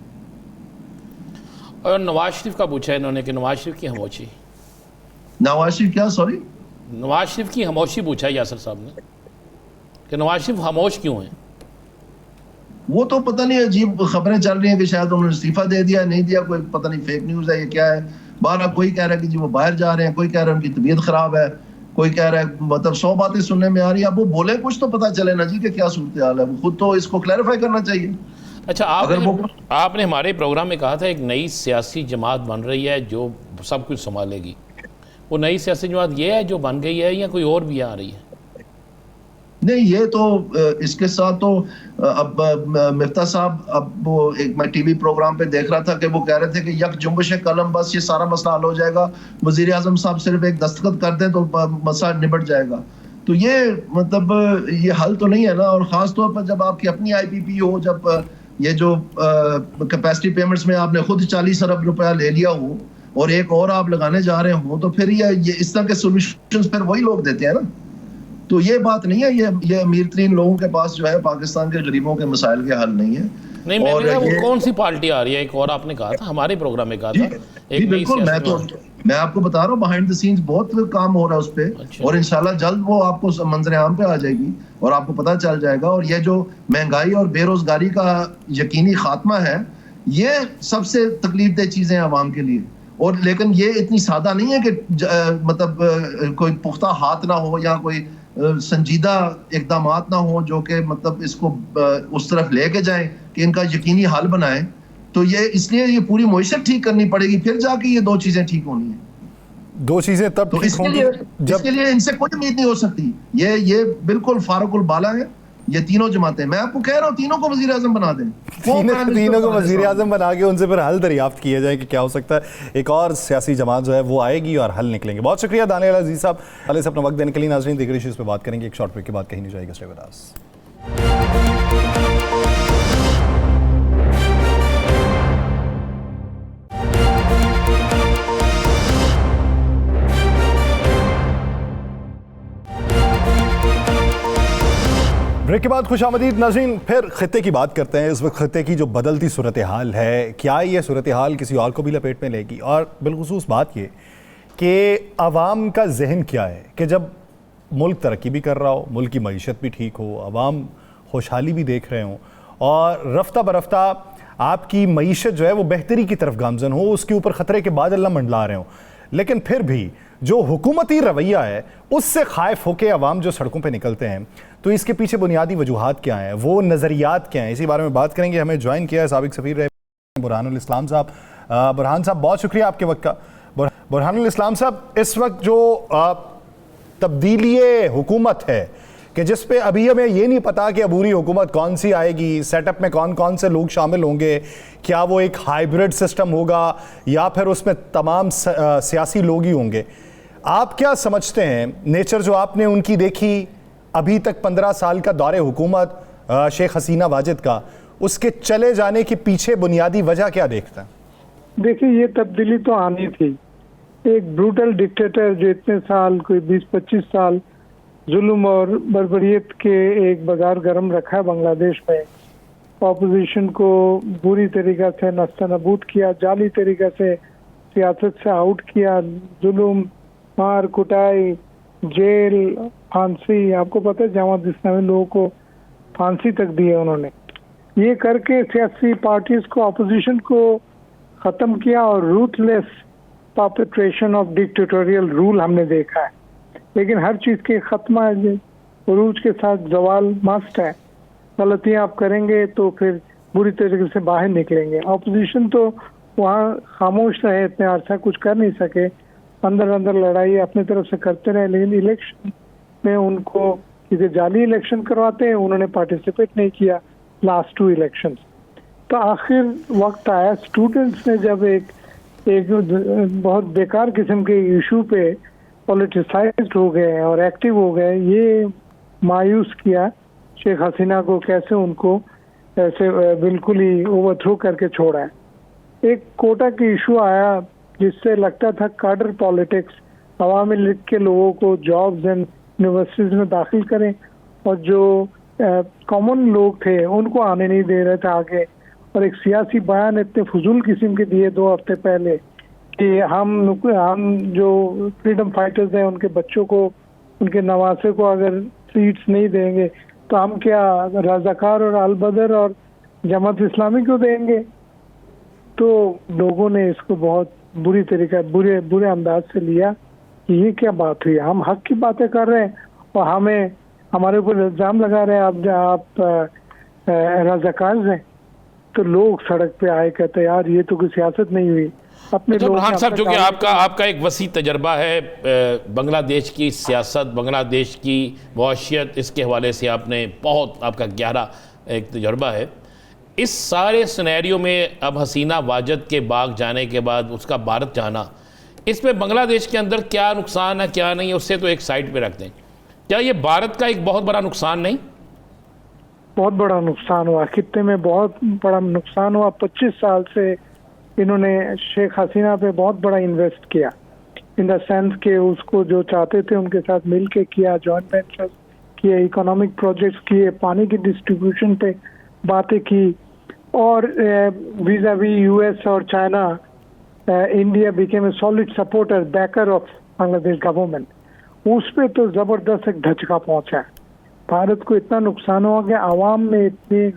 और नवाज शरीफ का पूछा है इन्होंने कि नवाज शरीफ की खामोशी, नवाज शरीफ क्या, सॉरी, नवाज शरीफ की खामोशी पूछा है यासिर साहब ने कि नवाज शरीफ खामोश क्यों है? वो तो पता नहीं, अजीब खबरें चल रही हैं कि शायद उन्होंने इस्तीफा दे दिया, नहीं दिया, कोई पता नहीं, फेक न्यूज है ये क्या है। बारह कोई कह रहा है कि जी वो बाहर जा रहे हैं, कोई कह रहा है उनकी तबीयत खराब है, कोई कह रहा है, मतलब 100 बातें सुनने में आ रही है। अब वो बोले कुछ तो पता चले ना जी कि क्या सूरत हाल है, वो खुद तो इसको क्लैरिफाई करना चाहिए। अच्छा, आपने हमारे प्रोग्राम में कहा था एक नई सियासी जमात बन रही है जो सब कुछ संभालेगी, वो नई सियासी जमात ये है जो बन गई है या कोई और भी आ रही है? नहीं, ये तो इसके साथ तो अब मिफ्ता साहब, अब वो एक मैं टीवी प्रोग्राम पे देख रहा था कि वो कह रहे थे कि यक जुम्बिश कलम बस ये सारा मसला हल हो जाएगा, वजीर आजम साहब सिर्फ एक दस्तखत कर दें तो मसला निबट जाएगा। तो ये मतलब ये हल तो नहीं है ना, और ख़ास तौर पर जब आपकी अपनी IPP हो, जब ये जो कैपेसिटी पेमेंट्स में आपने खुद 40 अरब रुपया ले लिया हो और एक और आप लगाने जा रहे हो, तो फिर ये इस तरह के सोल्यूशंस फिर वही लोग देते हैं ना। तो ये बात नहीं है, ये अमीर तरीन लोगों के पास जो है पाकिस्तान के गरीबों के मसाइल के हल नहीं है। नहीं, मैंने वो कौन सी पार्टी आ रही है? एक और आपने कहा था, हमारे प्रोग्राम में कहा था जी बिल्कुल, मैं आपको बता रहा हूँ, बिहाइंड द सीन्स बहुत काम हो रहा है उस पे। अच्छा। और इंशाल्लाह जल्द वो आपको मंजर आम पे आ जाएगी और आपको पता चल जाएगा। और ये जो महंगाई और बेरोजगारी का यकीनी खात्मा है, ये सबसे तकलीफ दह चीजें हैं आवाम के लिए। और लेकिन ये इतनी सादा नहीं है कि मतलब कोई पुख्ता हाथ ना हो या कोई संजीदा इकदाम ना हो जो कि मतलब इसको उस तरफ लेके जाएं कि इनका यकीनी हल बनाएं। तो ये इसलिए ये पूरी मुईशत ठीक करनी पड़ेगी, फिर जाके ये दो चीजें ठीक होनी है। दो चीजें तब तो ठीक होंगी जब, इसके लिए इनसे कोई उम्मीद नहीं हो सकती। ये बिल्कुल फारुकुल बाला है ये तीनों जमातें। मैं आपको कह रहा हूँ तीनों को वजीर आजम बना दें, तीनों को वजीर आजम बना के उनसे फिर हल दरियाफ्त किया जाए कि क्या हो सकता है। एक और सियासी जमात जो है वो आएगी और हल निकलेंगे। बहुत शुक्रिया दानियाल अजीज साहब से अपना वक्त देने के लिए। नाज़रीन, दीगर इश्यूज़ पे बात करेंगे, एक शॉर्ट ब्रेक के बाद कहीं नहीं जाएगा। Stay with us. ब्रेक के बाद खुशामदीद नाज़रीन, फिर खित्ते की बात करते हैं। इस वक्त खित्ते की जो बदलती सूरत हाल है, क्या ये सूरत हाल किसी और को भी लपेट में लेगी? और बिलखुसूस बात ये कि आवाम का जहन क्या है कि जब मुल्क तरक्की भी कर रहा हो, मुल्क की मईशत भी ठीक हो, आवाम खुशहाली भी देख रहे हों और रफ्ता बरफ्ता आपकी मईशत जो है वो बेहतरी की तरफ गामजन हो, उसके ऊपर ख़तरे के बादल न मंडला रहे हों, लेकिन फिर भी जो हुकूमती रवैया है उससे खाइफ होकर अवाम जो सड़कों पे निकलते हैं, तो इसके पीछे बुनियादी वजूहात क्या हैं, वो नज़रियात क्या हैं, इसी बारे में बात करेंगे। हमें ज्वाइन किया है साबिक सफ़ीर रहे बुरहानुल इस्लाम साहब। बुरहान साहब, बहुत शुक्रिया आपके वक्त का। बुरहानुल इस्लाम साहब, इस वक्त जो तब्दीली हुकूमत है कि जिस पे अभी हमें ये नहीं पता कि अबूरी हुकूमत कौन सी आएगी, सेटअप में कौन कौन से लोग शामिल होंगे, क्या वो एक हाइब्रिड सिस्टम होगा या फिर उसमें तमाम सियासी लोग ही होंगे, आप क्या समझते हैं? नेचर जो आपने उनकी देखी अभी तक 15 साल का दौरे हुकूमत शेख हसीना वाजिद का, उसके चले जाने के पीछे बुनियादी वजह क्या देखता है? देखिए, ये तब्दीली तो आनी थी एक ब्रूटल डिक्टेटर जो इतने साल, कोई 20-25 साल जुल्म और बर्बरियत के एक बाजार गर्म रखा है बांग्लादेश में, ऑपोजिशन को बुरी तरीक़ा से नस्तनबूद किया, जाली तरीक़ा से सियासत से आउट किया, जुल्म, मार कुटाई, जेल, फांसी। आपको पता है जमात इस्लामी लोगों को फांसी तक दी है उन्होंने। ये करके सियासी पार्टीज को, ऑपोजिशन को ख़त्म किया और रूथलेस परपेट्रेशन ऑफ डिक्टेटोरियल रूल हमने देखा है। लेकिन हर चीज़ के ख़त्मा उरूज के साथ जवाल मस्ट है। गलतियाँ आप करेंगे तो फिर बुरी तरीके से बाहर निकलेंगे। ऑपोजिशन तो वहाँ खामोश रहे, इतने अरसा कुछ कर नहीं सके, अंदर अंदर लड़ाई अपनी तरफ से करते रहे। लेकिन इलेक्शन में उनको किसी जाली इलेक्शन करवाते हैं, उन्होंने पार्टिसिपेट नहीं किया लास्ट 2 इलेक्शंस। तो आखिर वक्त आया, स्टूडेंट्स ने जब एक बहुत बेकार किस्म के इशू पे पॉलिटिसाइज्ड हो गए और एक्टिव हो गए, ये मायूस किया शेख हसीना को, कैसे उनको ऐसे बिल्कुल ही ओवरथ्रो करके छोड़ा है। एक कोटा की इशू आया जिससे लगता था कार्डर पॉलिटिक्स, अवामी लीग के लोगों को जॉब्स एंड यूनिवर्सिटीज में दाखिल करें और जो कॉमन लोग थे उनको आने नहीं दे रहे थे आगे। और एक सियासी बयान इतने फजूल किस्म के दिए 2 हफ्ते पहले कि हम जो फ्रीडम फाइटर्स हैं उनके बच्चों को, उनके नवासे को अगर सीट्स नहीं देंगे तो हम क्या रज़ाकार और अलबदर और जमात इस्लामी को देंगे। तो लोगों ने इसको बहुत बुरी तरीके बुरे अंदाज से लिया कि ये क्या बात हुई, हम हक की बातें कर रहे हैं और हमारे ऊपर इल्ज़ाम लगा रहे हैं आप रज़ाकार हैं। तो लोग सड़क पे आए, कहते यार ये तो कोई सियासत नहीं हुई। अपने लोग बुरहान साहब, जो कि आपका एक वसी तजर्बा है बांग्लादेश की सियासत, बांग्लादेश की मआशियत, इसके हवाले से आपने बहुत, आपका गहरा एक तजर्बा है। इस सारे सिनेरियो में अब हसीना वाजद के बाग जाने के बाद उसका भारत जाना, इसमें बांग्लादेश के अंदर क्या नुकसान है क्या नहीं है, उससे तो एक साइड पे रख दें। क्या ये भारत का एक बहुत बड़ा नुकसान नहीं? बहुत बड़ा नुकसान हुआ, खित्ते में बहुत बड़ा नुकसान हुआ। 25 साल से इन्होंने शेख हसीना पे बहुत बड़ा इन्वेस्ट किया, इन द सेंस के उसको जो चाहते थे उनके साथ मिल के किया, जॉइंट वेंचर्स किए, इकोनॉमिक प्रोजेक्ट्स किए, पानी की डिस्ट्रीब्यूशन पे बातें की। और वीजा वी यूएस और China, India became a solid supporter, backer of Bangladesh government. उस पर तो ज़बरदस्त एक धचका पहुंचा है। भारत को इतना नुकसान हुआ कि आवाम में इतनी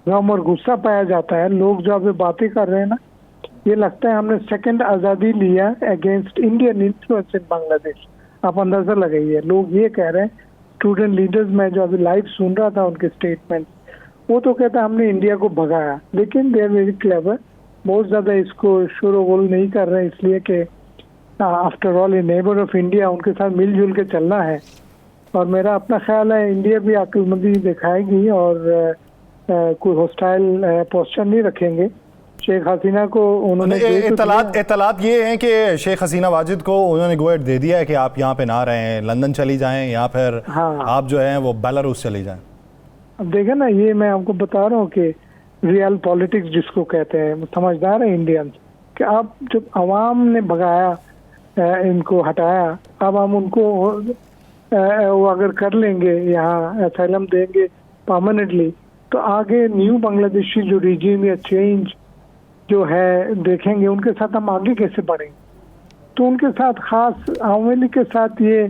गम और गुस्सा पाया जाता है। लोग जो अभी बातें कर रहे हैं ना, ये लगता है हमने सेकंड आज़ादी लिया अगेंस्ट इंडियन इन्फ्लुएंस इन बांग्लादेश। आप अंदाजा लगाइए, लोग ये कह रहे हैं, स्टूडेंट लीडर्स में जो अभी लाइव सुन रहा था उनके स्टेटमेंट, वो तो कहता है हमने इंडिया को भगाया। लेकिन दे आर वेरी क्लेवर, बहुत ज़्यादा इसको शोर गोल नहीं कर रहे, इसलिए कि after all A neighbour of India, उनके साथ मिलजुल के चलना है। और मेरा अपना ख्याल है इंडिया भी अक्लमंदी दिखाएगी और कोई हॉस्टाइल पोस्चर नहीं रखेंगे। शेख हसीना को उन्होंने इतलात ये हैं कि शेख हसीना वाजिद को उन्होंने गो एड दे दिया है कि आप यहाँ पे ना रहें, लंदन चली जाएं या फिर आप जो हैं वो बेलारूस चली जाएं। अब देखें ना, ये मैं आपको बता रहा हूँ कि रियल पॉलिटिक्स जिसको कहते हैं, समझदार है इंडियंस, कि आप जब आवाम ने भगाया, इनको हटाया, अब हम उनको वो अगर कर लेंगे, यहाँ असाइलम देंगे परमानेंटली, तो आगे न्यू बांग्लादेशी जो रिजीम या चेंज जो है देखेंगे, उनके साथ हम आगे कैसे बढ़ेंगे। तो उनके साथ खास आवामी लीग के साथ ये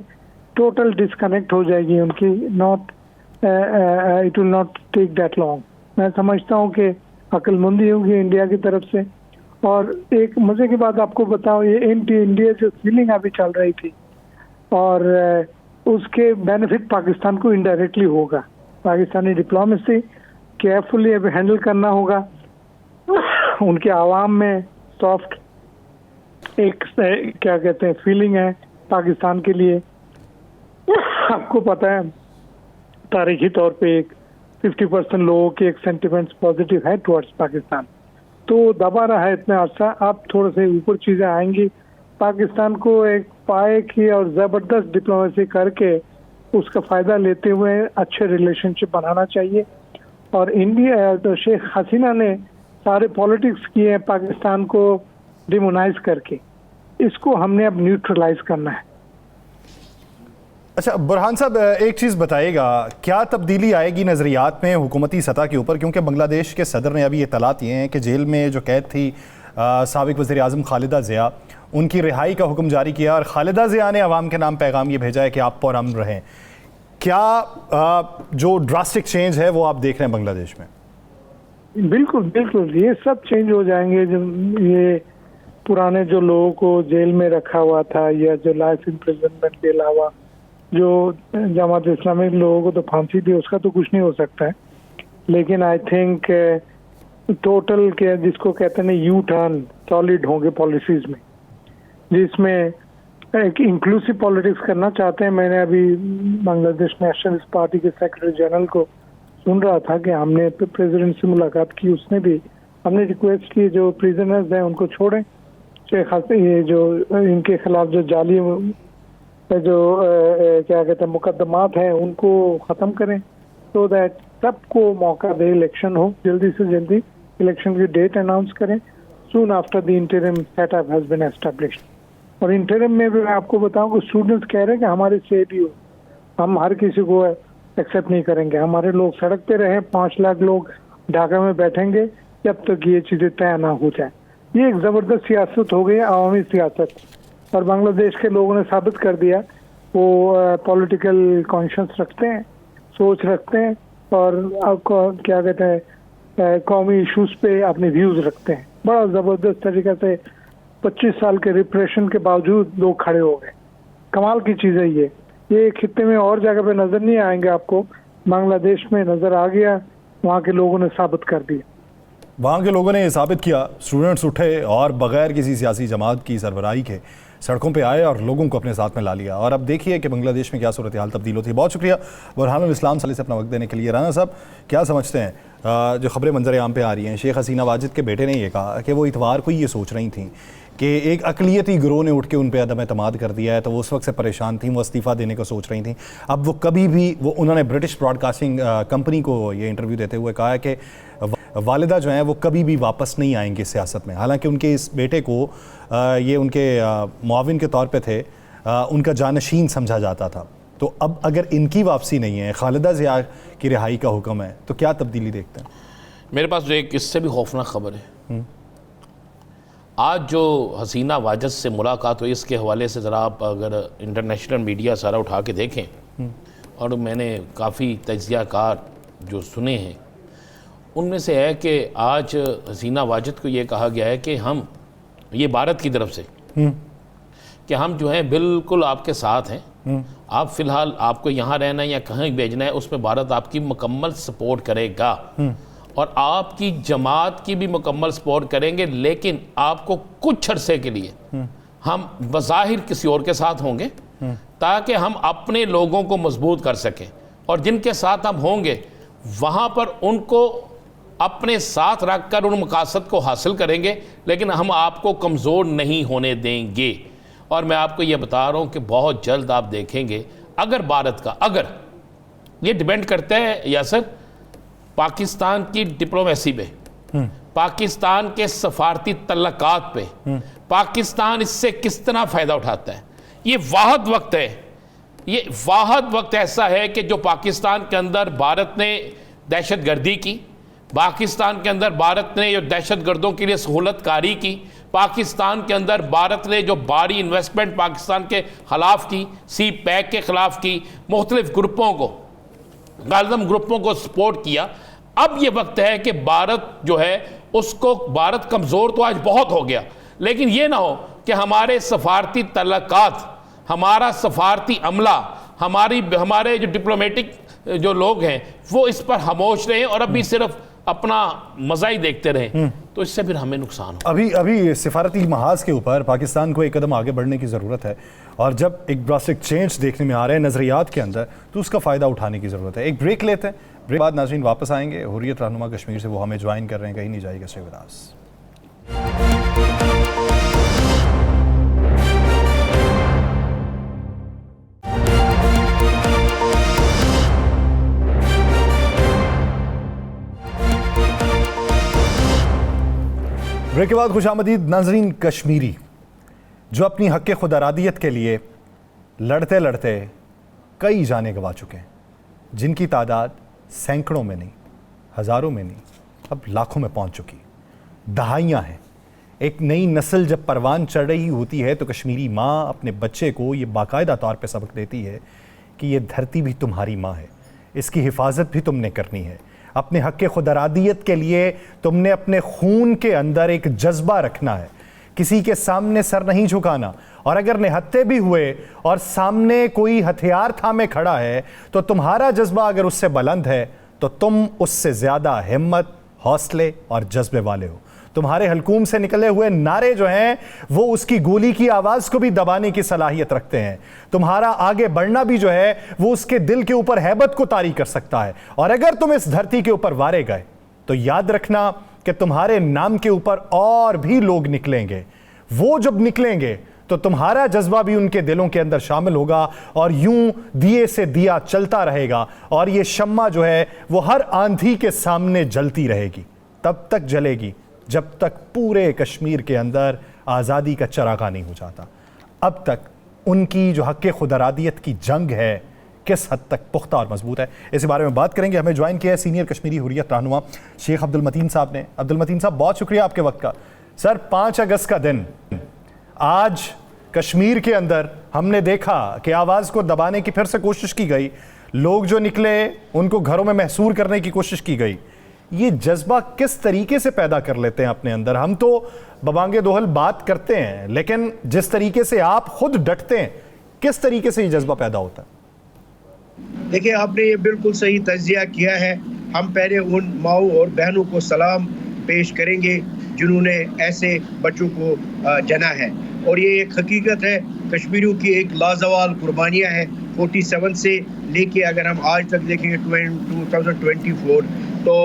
टोटल डिस्कनेक्ट हो जाएगी उनकी, not it will not take that long. मैं समझता हूँ कि अक्लमंदी होगी इंडिया की तरफ से। और एक मजे की बात आपको बताऊँ, ये एंटी इंडिया जो फीलिंग अभी चल रही थी, और उसके बेनिफिट पाकिस्तान को इनडायरेक्टली होगा। पाकिस्तानी डिप्लोमेसी केयरफुली अभी हैंडल करना होगा। उनके आवाम में सॉफ्ट एक क्या कहते हैं फीलिंग है पाकिस्तान के लिए। आपको पता है तारीखी तौर पे एक 50% लोगों के एक सेंटिमेंट्स पॉजिटिव है टुवर्ड्स पाकिस्तान। तो दबा रहा है इतना अर्सा, अब थोड़े से ऊपर चीज़ें आएंगी। पाकिस्तान को एक पाए की और ज़बरदस्त डिप्लोमेसी करके उसका फ़ायदा लेते हुए अच्छे रिलेशनशिप बनाना चाहिए। और इंडिया तो शेख हसीना ने सारे पॉलिटिक्स किए हैं पाकिस्तान को डिमोनाइज करके। इसको हमने अब न्यूट्रलाइज करना है। अच्छा बुरहान साहब, एक चीज़ बताइएगा, क्या तब्दीली आएगी नज़रियात में हुकूमती सतह के ऊपर? क्योंकि बांग्लादेश के सदर ने अभी ये इत्तलात दिए हैं कि जेल में जो कैद थी साबिक वज़ीर आज़म खालिदा ज़िया, उनकी रिहाई का हुक्म जारी किया और खालिदा ज़िया ने अवाम के नाम पैगाम ये भेजा है कि आप पुरअमन रहें। क्या जो ड्रास्टिक चेंज है वो आप देख रहे हैं बांग्लादेश में? बिल्कुल बिल्कुल, ये सब चेंज हो जाएंगे। जो ये पुराने जो लोगों को जेल में रखा हुआ था या जो लाइफ इम्प्रिजनमेंट के अलावा जो जमात इस्लामिक लोगों को तो फांसी दी, उसका तो कुछ नहीं हो सकता है। लेकिन आई थिंक टोटल के जिसको कहते हैं यू टर्न सॉलिड होंगे पॉलिसीज में, जिसमें एक इंक्लूसिव पॉलिटिक्स करना चाहते हैं। मैंने अभी बांग्लादेश नेशनलिस्ट पार्टी के सेक्रेटरी जनरल को सुन रहा था कि हमने प्रेसिडेंट से मुलाकात की, उसने भी हमने रिक्वेस्ट की जो प्रिजनर्स हैं उनको छोड़ें, ये जो इनके खिलाफ जो जाली जो क्या कहते हैं मुकदमात हैं उनको ख़त्म करें, सो दैट सबको मौका दे, इलेक्शन हो, जल्दी से जल्दी इलेक्शन की डेट अनाउंस करें soon after the interim setup has been established. और इंटरिम में भी मैं आपको बताऊं कि स्टूडेंट्स कह रहे हैं कि हमारे से भी हो, हम हर किसी को एक्सेप्ट नहीं करेंगे, हमारे लोग सड़क पे रहे, 5 लाख लोग ढाका में बैठेंगे जब तक ये चीज़ें तय ना हो जाए। ये एक ज़बरदस्त सियासत हो गई, अवामी सियासत, और बांग्लादेश के लोगों ने साबित कर दिया वो पॉलिटिकल कॉन्शियस रखते हैं, सोच रखते हैं, और आपको क्या कहते हैं कौमी इश्यूज पे अपने व्यूज़ रखते हैं। बड़ा ज़बरदस्त तरीके से 25 साल के रिप्रेशन के बावजूद लोग खड़े हो गए। कमाल की चीज़ है ये खित्ते में और जगह पे नज़र नहीं आएंगे आपको, बांग्लादेश में नज़र आ गया, वहाँ के लोगों ने साबित कर दिया। वहाँ के लोगों ने ये साबित किया, स्टूडेंट्स उठे और बगैर किसी सियासी जमात की सरबराही के सड़कों पे आए और लोगों को अपने साथ में ला लिया। और अब देखिए कि बांग्लादेश में क्या सूरत हाल तब्दील होती है। बहुत शुक्रिया बुरहानुल इस्लाम साले से अपना वक्त देने के लिए। राना साहब, क्या समझते हैं जो खबरें मंजर आम पे आ रही हैं, शेख हसीना वाजिद के बेटे ने ये कहा कि वो इतवार को ही ये सोच रही थी कि एक अक़लियती गिरोह ने उठ के उन पर अदम एतमाद कर दिया है, तो वो उस वक्त से परेशान थी, वो इस्तीफ़ा देने को सोच रही थी। अब वो कभी भी उन्होंने ब्रिटिश ब्रॉडकास्टिंग कंपनी को ये इंटरव्यू देते हुए कहा है कि वालिदा जो हैं वो कभी भी वापस नहीं आएंगे सियासत में। हालांकि उनके इस बेटे को ये उनके मुआविन के तौर पे थे, उनका जानशीन समझा जाता था। तो अब अगर इनकी वापसी नहीं है, खालिदा ज़िया की रिहाई का हुक्म है, तो क्या तब्दीली देखते हैं? मेरे पास जो एक इससे भी खौफनाक खबर है। आज जो हसीना वाजिद से मुलाकात हुई, इसके हवाले से ज़रा आप अगर इंटरनेशनल मीडिया सारा उठा के देखें, और मैंने काफ़ी तज्ज़ियाकार जो सुने हैं, उनमें से है कि आज हसीना वाजिद को ये कहा गया है कि हम, ये भारत की तरफ से, कि हम जो हैं बिल्कुल आपके साथ हैं, आप फ़िलहाल आपको यहाँ रहना है या कहीं भेजना है, उसमें भारत आपकी मुकम्मल सपोर्ट करेगा और आपकी जमात की भी मुकम्मल सपोर्ट करेंगे, लेकिन आपको कुछ अरसे के लिए हम बज़ाहिर किसी और के साथ होंगे ताकि हम अपने लोगों को मजबूत कर सकें, और जिनके साथ हम होंगे वहाँ पर उनको अपने साथ रखकर उन मकासद को हासिल करेंगे, लेकिन हम आपको कमज़ोर नहीं होने देंगे। और मैं आपको ये बता रहा हूँ कि बहुत जल्द आप देखेंगे, अगर भारत का, अगर ये डिपेंड करता है यासर पाकिस्तान की डिप्लोमेसी पे, पाकिस्तान के सफारती तल्लकात पे, पाकिस्तान इससे किस तरह फ़ायदा उठाता है। ये वाहद वक्त है, ये वाहद वक्त ऐसा है कि जो पाकिस्तान के अंदर भारत ने दहशत गर्दी की, पाकिस्तान के अंदर भारत ने जो दहशत गर्दों के लिए सहूलतकारी की, पाकिस्तान के अंदर भारत ने जो बाड़ी इन्वेस्टमेंट पाकिस्तान के ख़िलाफ़ की, सी पैक के ख़िलाफ़ की, मुख्तलिफ ग्रुपों को, गालिब ग्रुपों को सपोर्ट किया। अब ये वक्त है कि भारत जो है उसको, भारत कमज़ोर तो आज बहुत हो गया, लेकिन ये ना हो कि हमारे सफारती तल्लकात, हमारा सफारती अमला, हमारे जो डिप्लोमेटिक जो लोग हैं वो इस पर खामोश रहें और अभी सिर्फ अपना मज़ा ही देखते रहें, तो इससे फिर हमें नुकसान हो। अभी सिफारती महाज के ऊपर पाकिस्तान को एक कदम आगे बढ़ने की ज़रूरत है, और जब एक ड्रास्टिक चेंज देखने में आ रहे हैं नज़रियात के अंदर, तो उसका फ़ायदा उठाने की ज़रूरत है। एक ब्रेक लेते हैं, ब्रेक बाद नाज़रीन वापस आएंगे। हुर्रियत रहनुमा कश्मीर से वो हमें ज्वाइन कर रहे हैं, कहीं नहीं जाएगा, स्टे विद अस। ब्रेक के बाद खुशामदीद नाज़रीन। कश्मीरी जो अपनी हक़ खुदरादियत के लिए लड़ते लड़ते कई जानें गंवा चुके हैं, जिनकी तादाद सैकड़ों में नहीं, हज़ारों में नहीं, अब लाखों में पहुंच चुकी, दहाइयाँ हैं। एक नई नस्ल जब परवान चढ़ रही होती है तो कश्मीरी माँ अपने बच्चे को ये बाकायदा तौर पे सबक देती है कि ये धरती भी तुम्हारी माँ है, इसकी हिफाजत भी तुमने करनी है। अपने हक़ खुदरादियत के लिए तुमने अपने खून के अंदर एक जज्बा रखना है, किसी के सामने सर नहीं झुकाना, और अगर निहत्थे भी हुए और सामने कोई हथियार थामे खड़ा है तो तुम्हारा जज्बा अगर उससे बुलंद है तो तुम उससे ज़्यादा हिम्मत, हौसले और जज्बे वाले हो। तुम्हारे हलकूम से निकले हुए नारे जो हैं वो उसकी गोली की आवाज़ को भी दबाने की सलाहियत रखते हैं। तुम्हारा आगे बढ़ना भी जो है वो उसके दिल के ऊपर हैबत को तारी कर सकता है। और अगर तुम इस धरती के ऊपर वारे गए तो याद रखना कि तुम्हारे नाम के ऊपर और भी लोग निकलेंगे। वो जब निकलेंगे तो तुम्हारा जज्बा भी उनके दिलों के अंदर शामिल होगा और यूं दिए से दिया चलता रहेगा और ये शम्मा जो है वो हर आंधी के सामने जलती रहेगी। तब तक जलेगी जब तक पूरे कश्मीर के अंदर आज़ादी का चरागा नहीं हो जाता। अब तक उनकी जो हक़ खुदरादियत की जंग है किस हद तक पुख्ता और मजबूत है, इस बारे में बात करेंगे। हमें ज्वाइन किया है सीनियर कश्मीरी हुर्रियत रहनुमा शेख अब्दुल मतीन साहब ने। अब्दुल मतीन साहब, बहुत शुक्रिया आपके वक्त का। सर, 5 अगस्त का दिन, आज कश्मीर के अंदर हमने देखा कि आवाज़ को दबाने की फिर से कोशिश की गई, लोग जो निकले उनको घरों में महसूर करने की कोशिश की गई। ये जज्बा किस तरीके से पैदा कर लेते हैं अपने अंदर? हम तो बबांगे दोहल बात करते हैं, लेकिन जिस तरीके से आप खुद डटते हैं, किस तरीके से ये जज्बा पैदा होता है? देखिए, आपने ये बिल्कुल सही तज्जिया किया है। हम पहले उन माओ और बहनों को सलाम पेश करेंगे जिन्होंने ऐसे बच्चों को जना है, और ये एक हकीकत है। कश्मीरियों की एक लाजवाल कुर्बानियाँ हैं 47 से लेके अगर हम आज तक देखेंगे 2024 तो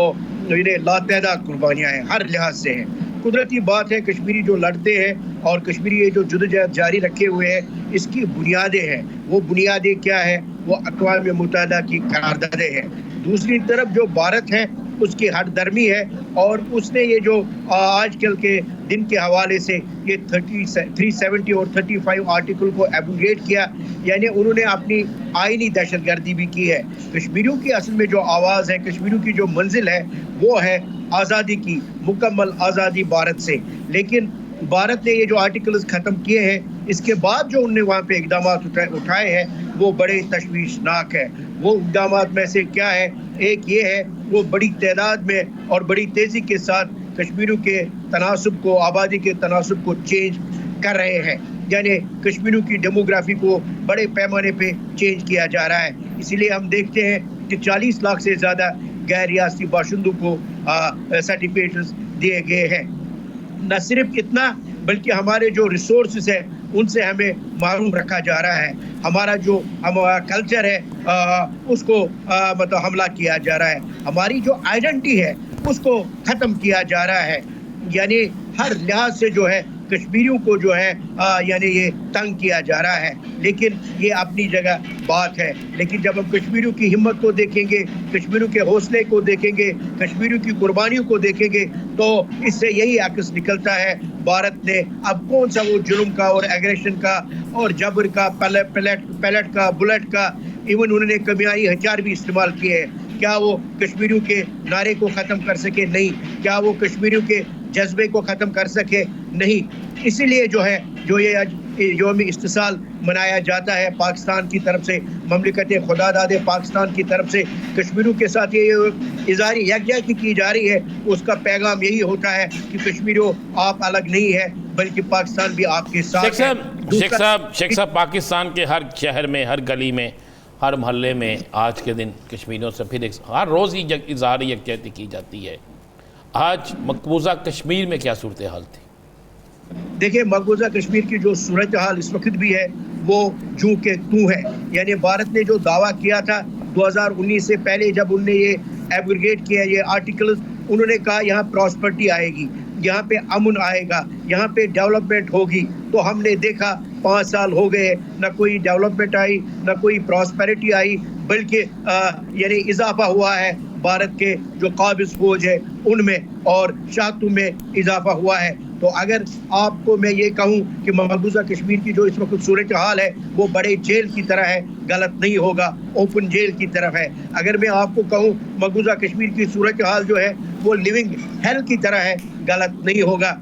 इन्हें लातदाद कुर्बानियाँ हैं, हर लिहाज से हैं। कुदरती बात है, कश्मीरी जो लड़ते हैं और कश्मीरी ये जो जदोजहद जारी रखे हुए हैं, इसकी बुनियादें हैं। वो बुनियादें क्या है? वो अक़वाम मुत्तहिदा की करारदादें हैं। दूसरी तरफ जो भारत है उसकी हठधर्मी है, और उसने ये जो आजकल के दिन के हवाले से ये 370 और 35 आर्टिकल को एब्रोगेट किया, यानी उन्होंने अपनी आईनी दहशतगर्दी भी की है। कश्मीरियों की असल में जो आवाज़ है, कश्मीरियों की जो मंजिल है, वो है आज़ादी की, मुकम्मल आज़ादी भारत से। लेकिन भारत ने ये जो आर्टिकल्स ख़त्म किए हैं, इसके बाद जो उनने वहाँ पे इक़दाम उठाए हैं वो बड़े तशवीशनाक है। वो इक़दाम में से क्या है? एक ये है, वो बड़ी तादाद में और बड़ी तेज़ी के साथ कश्मीरियों के तनासुब को, आबादी के तनासुब को चेंज कर रहे हैं, यानी कश्मीरियों की डेमोग्राफी को बड़े पैमाने पे चेंज किया जा रहा है। इसीलिए हम देखते हैं कि 40 लाख से ज़्यादा गैर रियासती बाशिंदों को सर्टिफिकेट्स दिए गए हैं। न सिर्फ इतना, बल्कि हमारे जो रिसोर्सेज है उनसे हमें महरूम रखा जा रहा है। हमारा जो हमारा कल्चर है उसको मतलब हमला किया जा रहा है। हमारी जो आइडेंटिटी है उसको ख़त्म किया जा रहा है। यानी हर लिहाज से जो है कश्मीरियों को जो है यानी ये तंग किया जा रहा है। लेकिन ये अपनी जगह बात है। लेकिन जब हम कश्मीरियों की हिम्मत को देखेंगे, कश्मीरियों के हौसले को देखेंगे, कश्मीरियों की कुर्बानियों को देखेंगे, तो इससे यही अक्स निकलता है, भारत ने अब कौन सा वो जुल्म का और एग्रेशन का और जबर का, पैलेट का, बुलेट का, इवन उन्होंने कमियाई हथियार भी इस्तेमाल किए हैं। क्या वो कश्मीरियों के नारे को ख़त्म कर सके? नहीं। क्या वो कश्मीरियों के जज्बे को ख़त्म कर सके? नहीं। इसीलिए जो है, जो ये आज यौम इस्तिसाल मनाया जाता है पाकिस्तान की तरफ से, ममलिकत खुदादाद पाकिस्तान की तरफ से कश्मीरियों के साथ ये इज़हारी यकजहती की जा रही है, उसका पैगाम यही होता है कि कश्मीरियों, आप अलग नहीं है, बल्कि पाकिस्तान भी आपके साथ है। शेख साहब, पाकिस्तान के हर शहर में, हर गली में, हर मोहल्ले में आज के दिन कश्मीरियों से फिर हर रोज़ ही इज़हारी यकजहती की जाती है। आज मकबूजा कश्मीर में क्या सूरत हाल थी? देखिए, मकबूजा कश्मीर की जो सूरत हाल इस वक्त भी है वो जू के तू है। यानी भारत ने जो दावा किया था 2019 से पहले, जब उनने ये एब्रोगेट किया ये आर्टिकल्स, उन्होंने कहा यहाँ प्रॉस्पेरिटी आएगी, यहाँ पे अमन आएगा, यहाँ पे डेवलपमेंट होगी। तो हमने देखा 5 साल हो गए, ना कोई डेवलपमेंट आई, ना कोई प्रॉस्पेरिटी आई, बल्कि यानी इजाफा हुआ है भारत के जो काबिज फौज है उनमें, और शातू में इजाफा हुआ है। तो अगर आपको मैं ये कहूँ कि मकबूजा कश्मीर की जो इस वक्त सूरत हाल है वो बड़े जेल की तरह है, गलत नहीं होगा, ओपन जेल की तरफ है। अगर मैं आपको कहूँ मकबूजा कश्मीर की सूरत हाल जो है वो लिविंग हेल की तरह है, गलत नहीं होगा।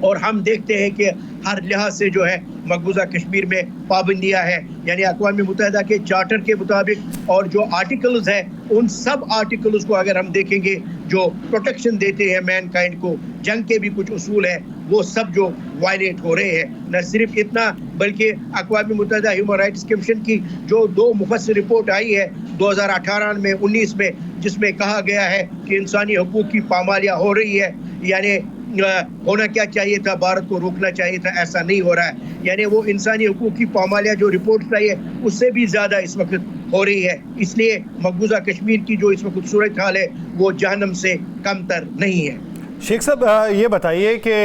और हम देखते हैं कि हर लिहाज से जो है मकबूजा कश्मीर में पाबंदियाँ हैं, यानी अक़वाम मुत्तहिदा के चार्टर के मुताबिक और जो आर्टिकल्स हैं उन सब आर्टिकल्स को अगर हम देखेंगे जो प्रोटेक्शन देते हैं मैनकाइंड को, जंग के भी कुछ उसूल हैं, वो सब जो वायलेट हो रहे हैं। न सिर्फ इतना बल्कि अक़वाम मुत्तहिदा ह्यूमन राइट्स कमीशन की जो 2 मुफस्सिल रिपोर्ट आई है 2018 में 19 में, जिसमें कहा गया है कि इंसानी हकूक़ की पामालियाँ हो रही है, यानी होना क्या चाहिए था, भारत को रोकना चाहिए था, ऐसा नहीं हो रहा है। यानी वो इंसानी हकूक़ की पामालियाँ जो रिपोर्ट आई है उससे भी ज़्यादा इस वक्त हो रही है। इसलिए मकबूजा कश्मीर की जो इस वक्त सूरत हाल है वो जहन्नम से कमतर नहीं है। शेख साहब ये बताइए कि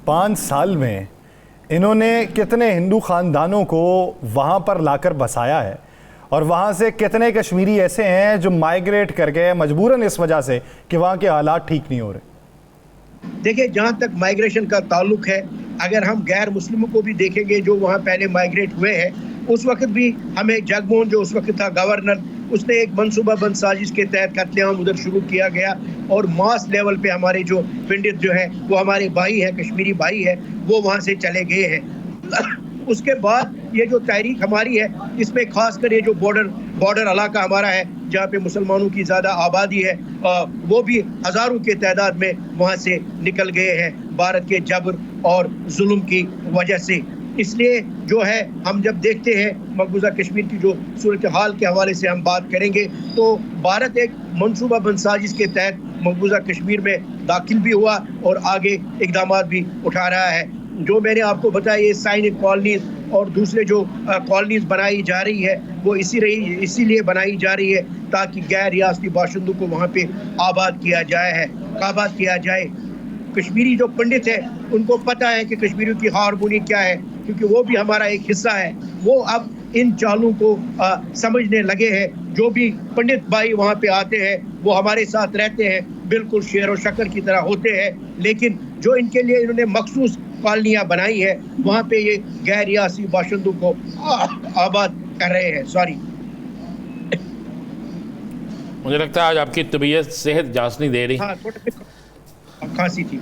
5 साल में इन्होंने कितने हिंदू ख़ानदानों को वहाँ पर लाकर बसाया है और वहाँ से कितने कश्मीरी ऐसे हैं जो माइग्रेट कर गए मजबूरन इस वजह से कि वहाँ के हालात ठीक नहीं हो रहे? देखिए, जहाँ तक माइग्रेशन का ताल्लुक है, अगर हम गैर मुस्लिमों को भी देखेंगे जो वहाँ पहले माइग्रेट हुए हैं, उस वक्त भी हमें जगमोहन जो उस वक्त था गवर्नर, उसने एक मनसूबाबंद साजिश के तहत कत्लेआम उधर शुरू किया गया और मास लेवल पे हमारे जो पंडित जो है वो हमारे भाई है, कश्मीरी भाई है, वो वहाँ से चले गए हैं। उसके बाद ये जो तहरीक हमारी है इसमें खासकर ये जो बॉर्डर इलाका हमारा है जहाँ पे मुसलमानों की ज़्यादा आबादी है, वो भी हज़ारों के तादाद में वहाँ से निकल गए हैं भारत के जबर और जुल्म की वजह से। इसलिए जो है हम जब देखते हैं मकबूजा कश्मीर की जो सूरत हाल के हवाले से हम बात करेंगे तो भारत एक मनसूबाबंद साजिश के तहत मकबूजा कश्मीर में दाखिल भी हुआ और आगे इक़दाम भी उठा रहा है। जो मैंने आपको बताया ये सैनिक कॉलोनीज और दूसरे जो कॉलोनीज बनाई जा रही है वो इसीलिए बनाई जा रही है ताकि गैर रियासती बाशिंदों को वहाँ पे आबाद किया जाए। कश्मीरी जो पंडित है उनको पता है कि कश्मीरियों की हारमोनी क्या है, क्योंकि वो भी हमारा एक हिस्सा है। वो अब इन चालों को समझने लगे हैं। जो भी पंडित भाई वहाँ पे आते हैं वो हमारे साथ रहते हैं, बिल्कुल शेर और शक्कर की तरह होते हैं, लेकिन जो इनके लिए इन्होंने मखसूस कॉलोनियाँ बनाई है वहाँ पे ये गैर रियासी बाशिंदों को आबाद कर रहे हैं। सॉरी, मुझे लगता है आज आपकी तबीयत सेहत जांच नहीं दे रही। हाँ, खांसी थी।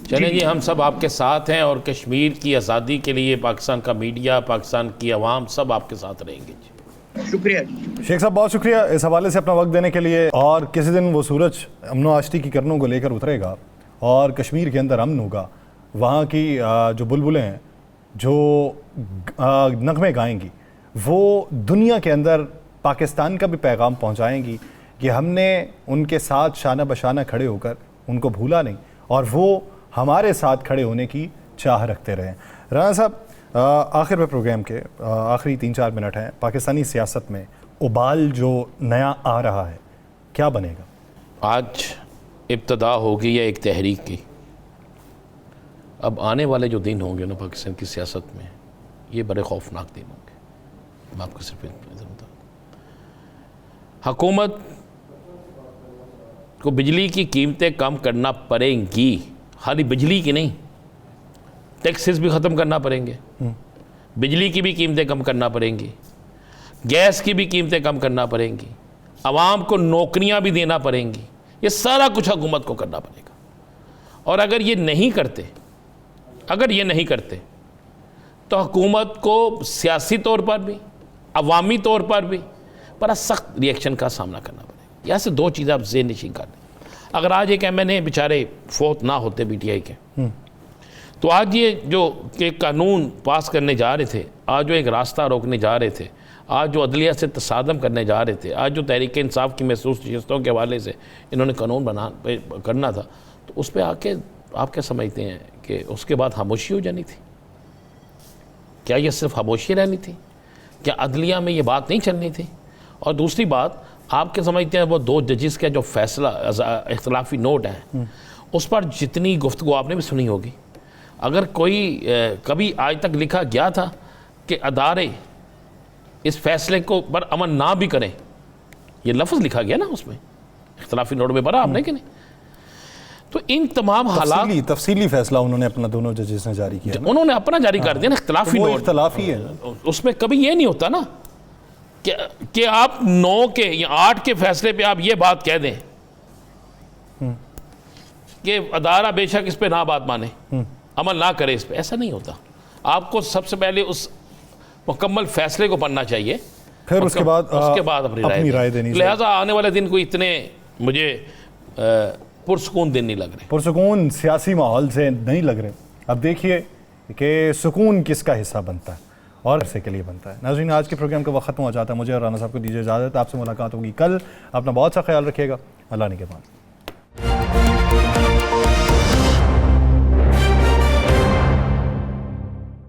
चलें जी, हम सब आपके साथ हैं और कश्मीर की आज़ादी के लिए पाकिस्तान का मीडिया, पाकिस्तान की आवाम सब आपके साथ रहेंगे जी। शुक्रिया शेख साहब, बहुत शुक्रिया इस हवाले से अपना वक्त देने के लिए। और किसी दिन वो सूरज अमनो आश्ती की किरणों को लेकर उतरेगा और कश्मीर के अंदर अमन होगा, वहाँ की जो बुलबुलें हैं जो नगमे गाएंगी वो दुनिया के अंदर पाकिस्तान का भी पैगाम पहुँचाएंगी कि हमने उनके साथ शाना बशाना खड़े होकर उनको भूला नहीं और वो हमारे साथ खड़े होने की चाह रखते रहे। राना साहब, आखिर में प्रोग्राम के आखिरी 3-4 मिनट हैं। पाकिस्तानी सियासत में उबाल जो नया आ रहा है क्या बनेगा? आज इब्तदा होगी या एक तहरीक की, अब आने वाले जो दिन होंगे ना पाकिस्तान की सियासत में, ये बड़े खौफनाक दिन होंगे। मैं आपको सिर्फ हुकूमत को बिजली की कीमतें कम करना पड़ेंगी, खाली बिजली की नहीं, टैक्सेस भी ख़त्म करना पड़ेंगे, बिजली की भी कीमतें कम करना पड़ेंगी, गैस की भी कीमतें कम करना पड़ेंगी, आवाम को नौकरियां भी देना पड़ेंगी। ये सारा कुछ हुकूमत को करना पड़ेगा। और अगर ये नहीं करते तो हुकूमत को सियासी तौर पर भी, अवामी तौर पर भी बड़ा सख्त रिएक्शन का सामना करना पड़ेगा। यहाँ से 2 चीज़ें आप ज़हन नशीन कर लें। अगर आज एक MNA बेचारे फोत ना होते PTI के, तो आज ये जो कि कानून पास करने जा रहे थे, आज जो एक रास्ता रोकने जा रहे थे, आज जो अदलिया से तसादम करने जा रहे थे, आज जो तहरीक इंसाफ की महसूस नशस्तों के हवाले से इन्होंने कानून करना था, तो उस पर आके आप क्या समझते हैं कि उसके बाद खामोशी हो जानी थी? क्या ये सिर्फ खामोशी रहनी थी? क्या अदलिया में ये बात नहीं चलनी थी? और दूसरी बात, आप क्या समझते हैं वो 2 जजेस का जो फैसला इख्तलाफी नोट है उस पर जितनी गुफ्तगू आपने भी सुनी होगी, अगर कोई कभी आज तक लिखा गया था कि अदारे इस फैसले को पर अमल ना भी करें, ये लफ्ज़ लिखा गया ना उसमें इख्तलाफी नोट में, पढ़ा आपने कि नहीं? तो इन तमाम हालात तफसीली फैसला उन्होंने अपना दोनों जजेस ने जारी किया ना? उन्होंने अपना जारी कर दिया ना, इख्तलाफी वो नोट। इख्तलाफ ही है। उसमें कभी ये नहीं होता ना कि आप 9 के या 8 के फैसले पे आप ये बात कह दें कि अदारा बेशक इस पे ना बात माने, अमल ना करे इस पे, ऐसा नहीं होता। आपको सबसे पहले उस मुकम्मल फैसले को पढ़ना चाहिए, फिर उसके बाद अपनी राय देनी। लिहाजा आने वाले दिन कोई इतने मुझे पुरसुकून दिन नहीं लग रहे, पुरसुकून सियासी माहौल से नहीं लग रहे। अब देखिए कि सुकून किसका हिस्सा बनता है और ऐसे के लिए बनता है। नाज़रीन, आज के प्रोग्राम का वक्त खत्म हो जाता है। मुझे और राना साहब को दीजिए इजाज़त। आपसे मुलाकात होगी कल। अपना बहुत सा ख्याल रखिएगा। अल्लाह ने के बाद।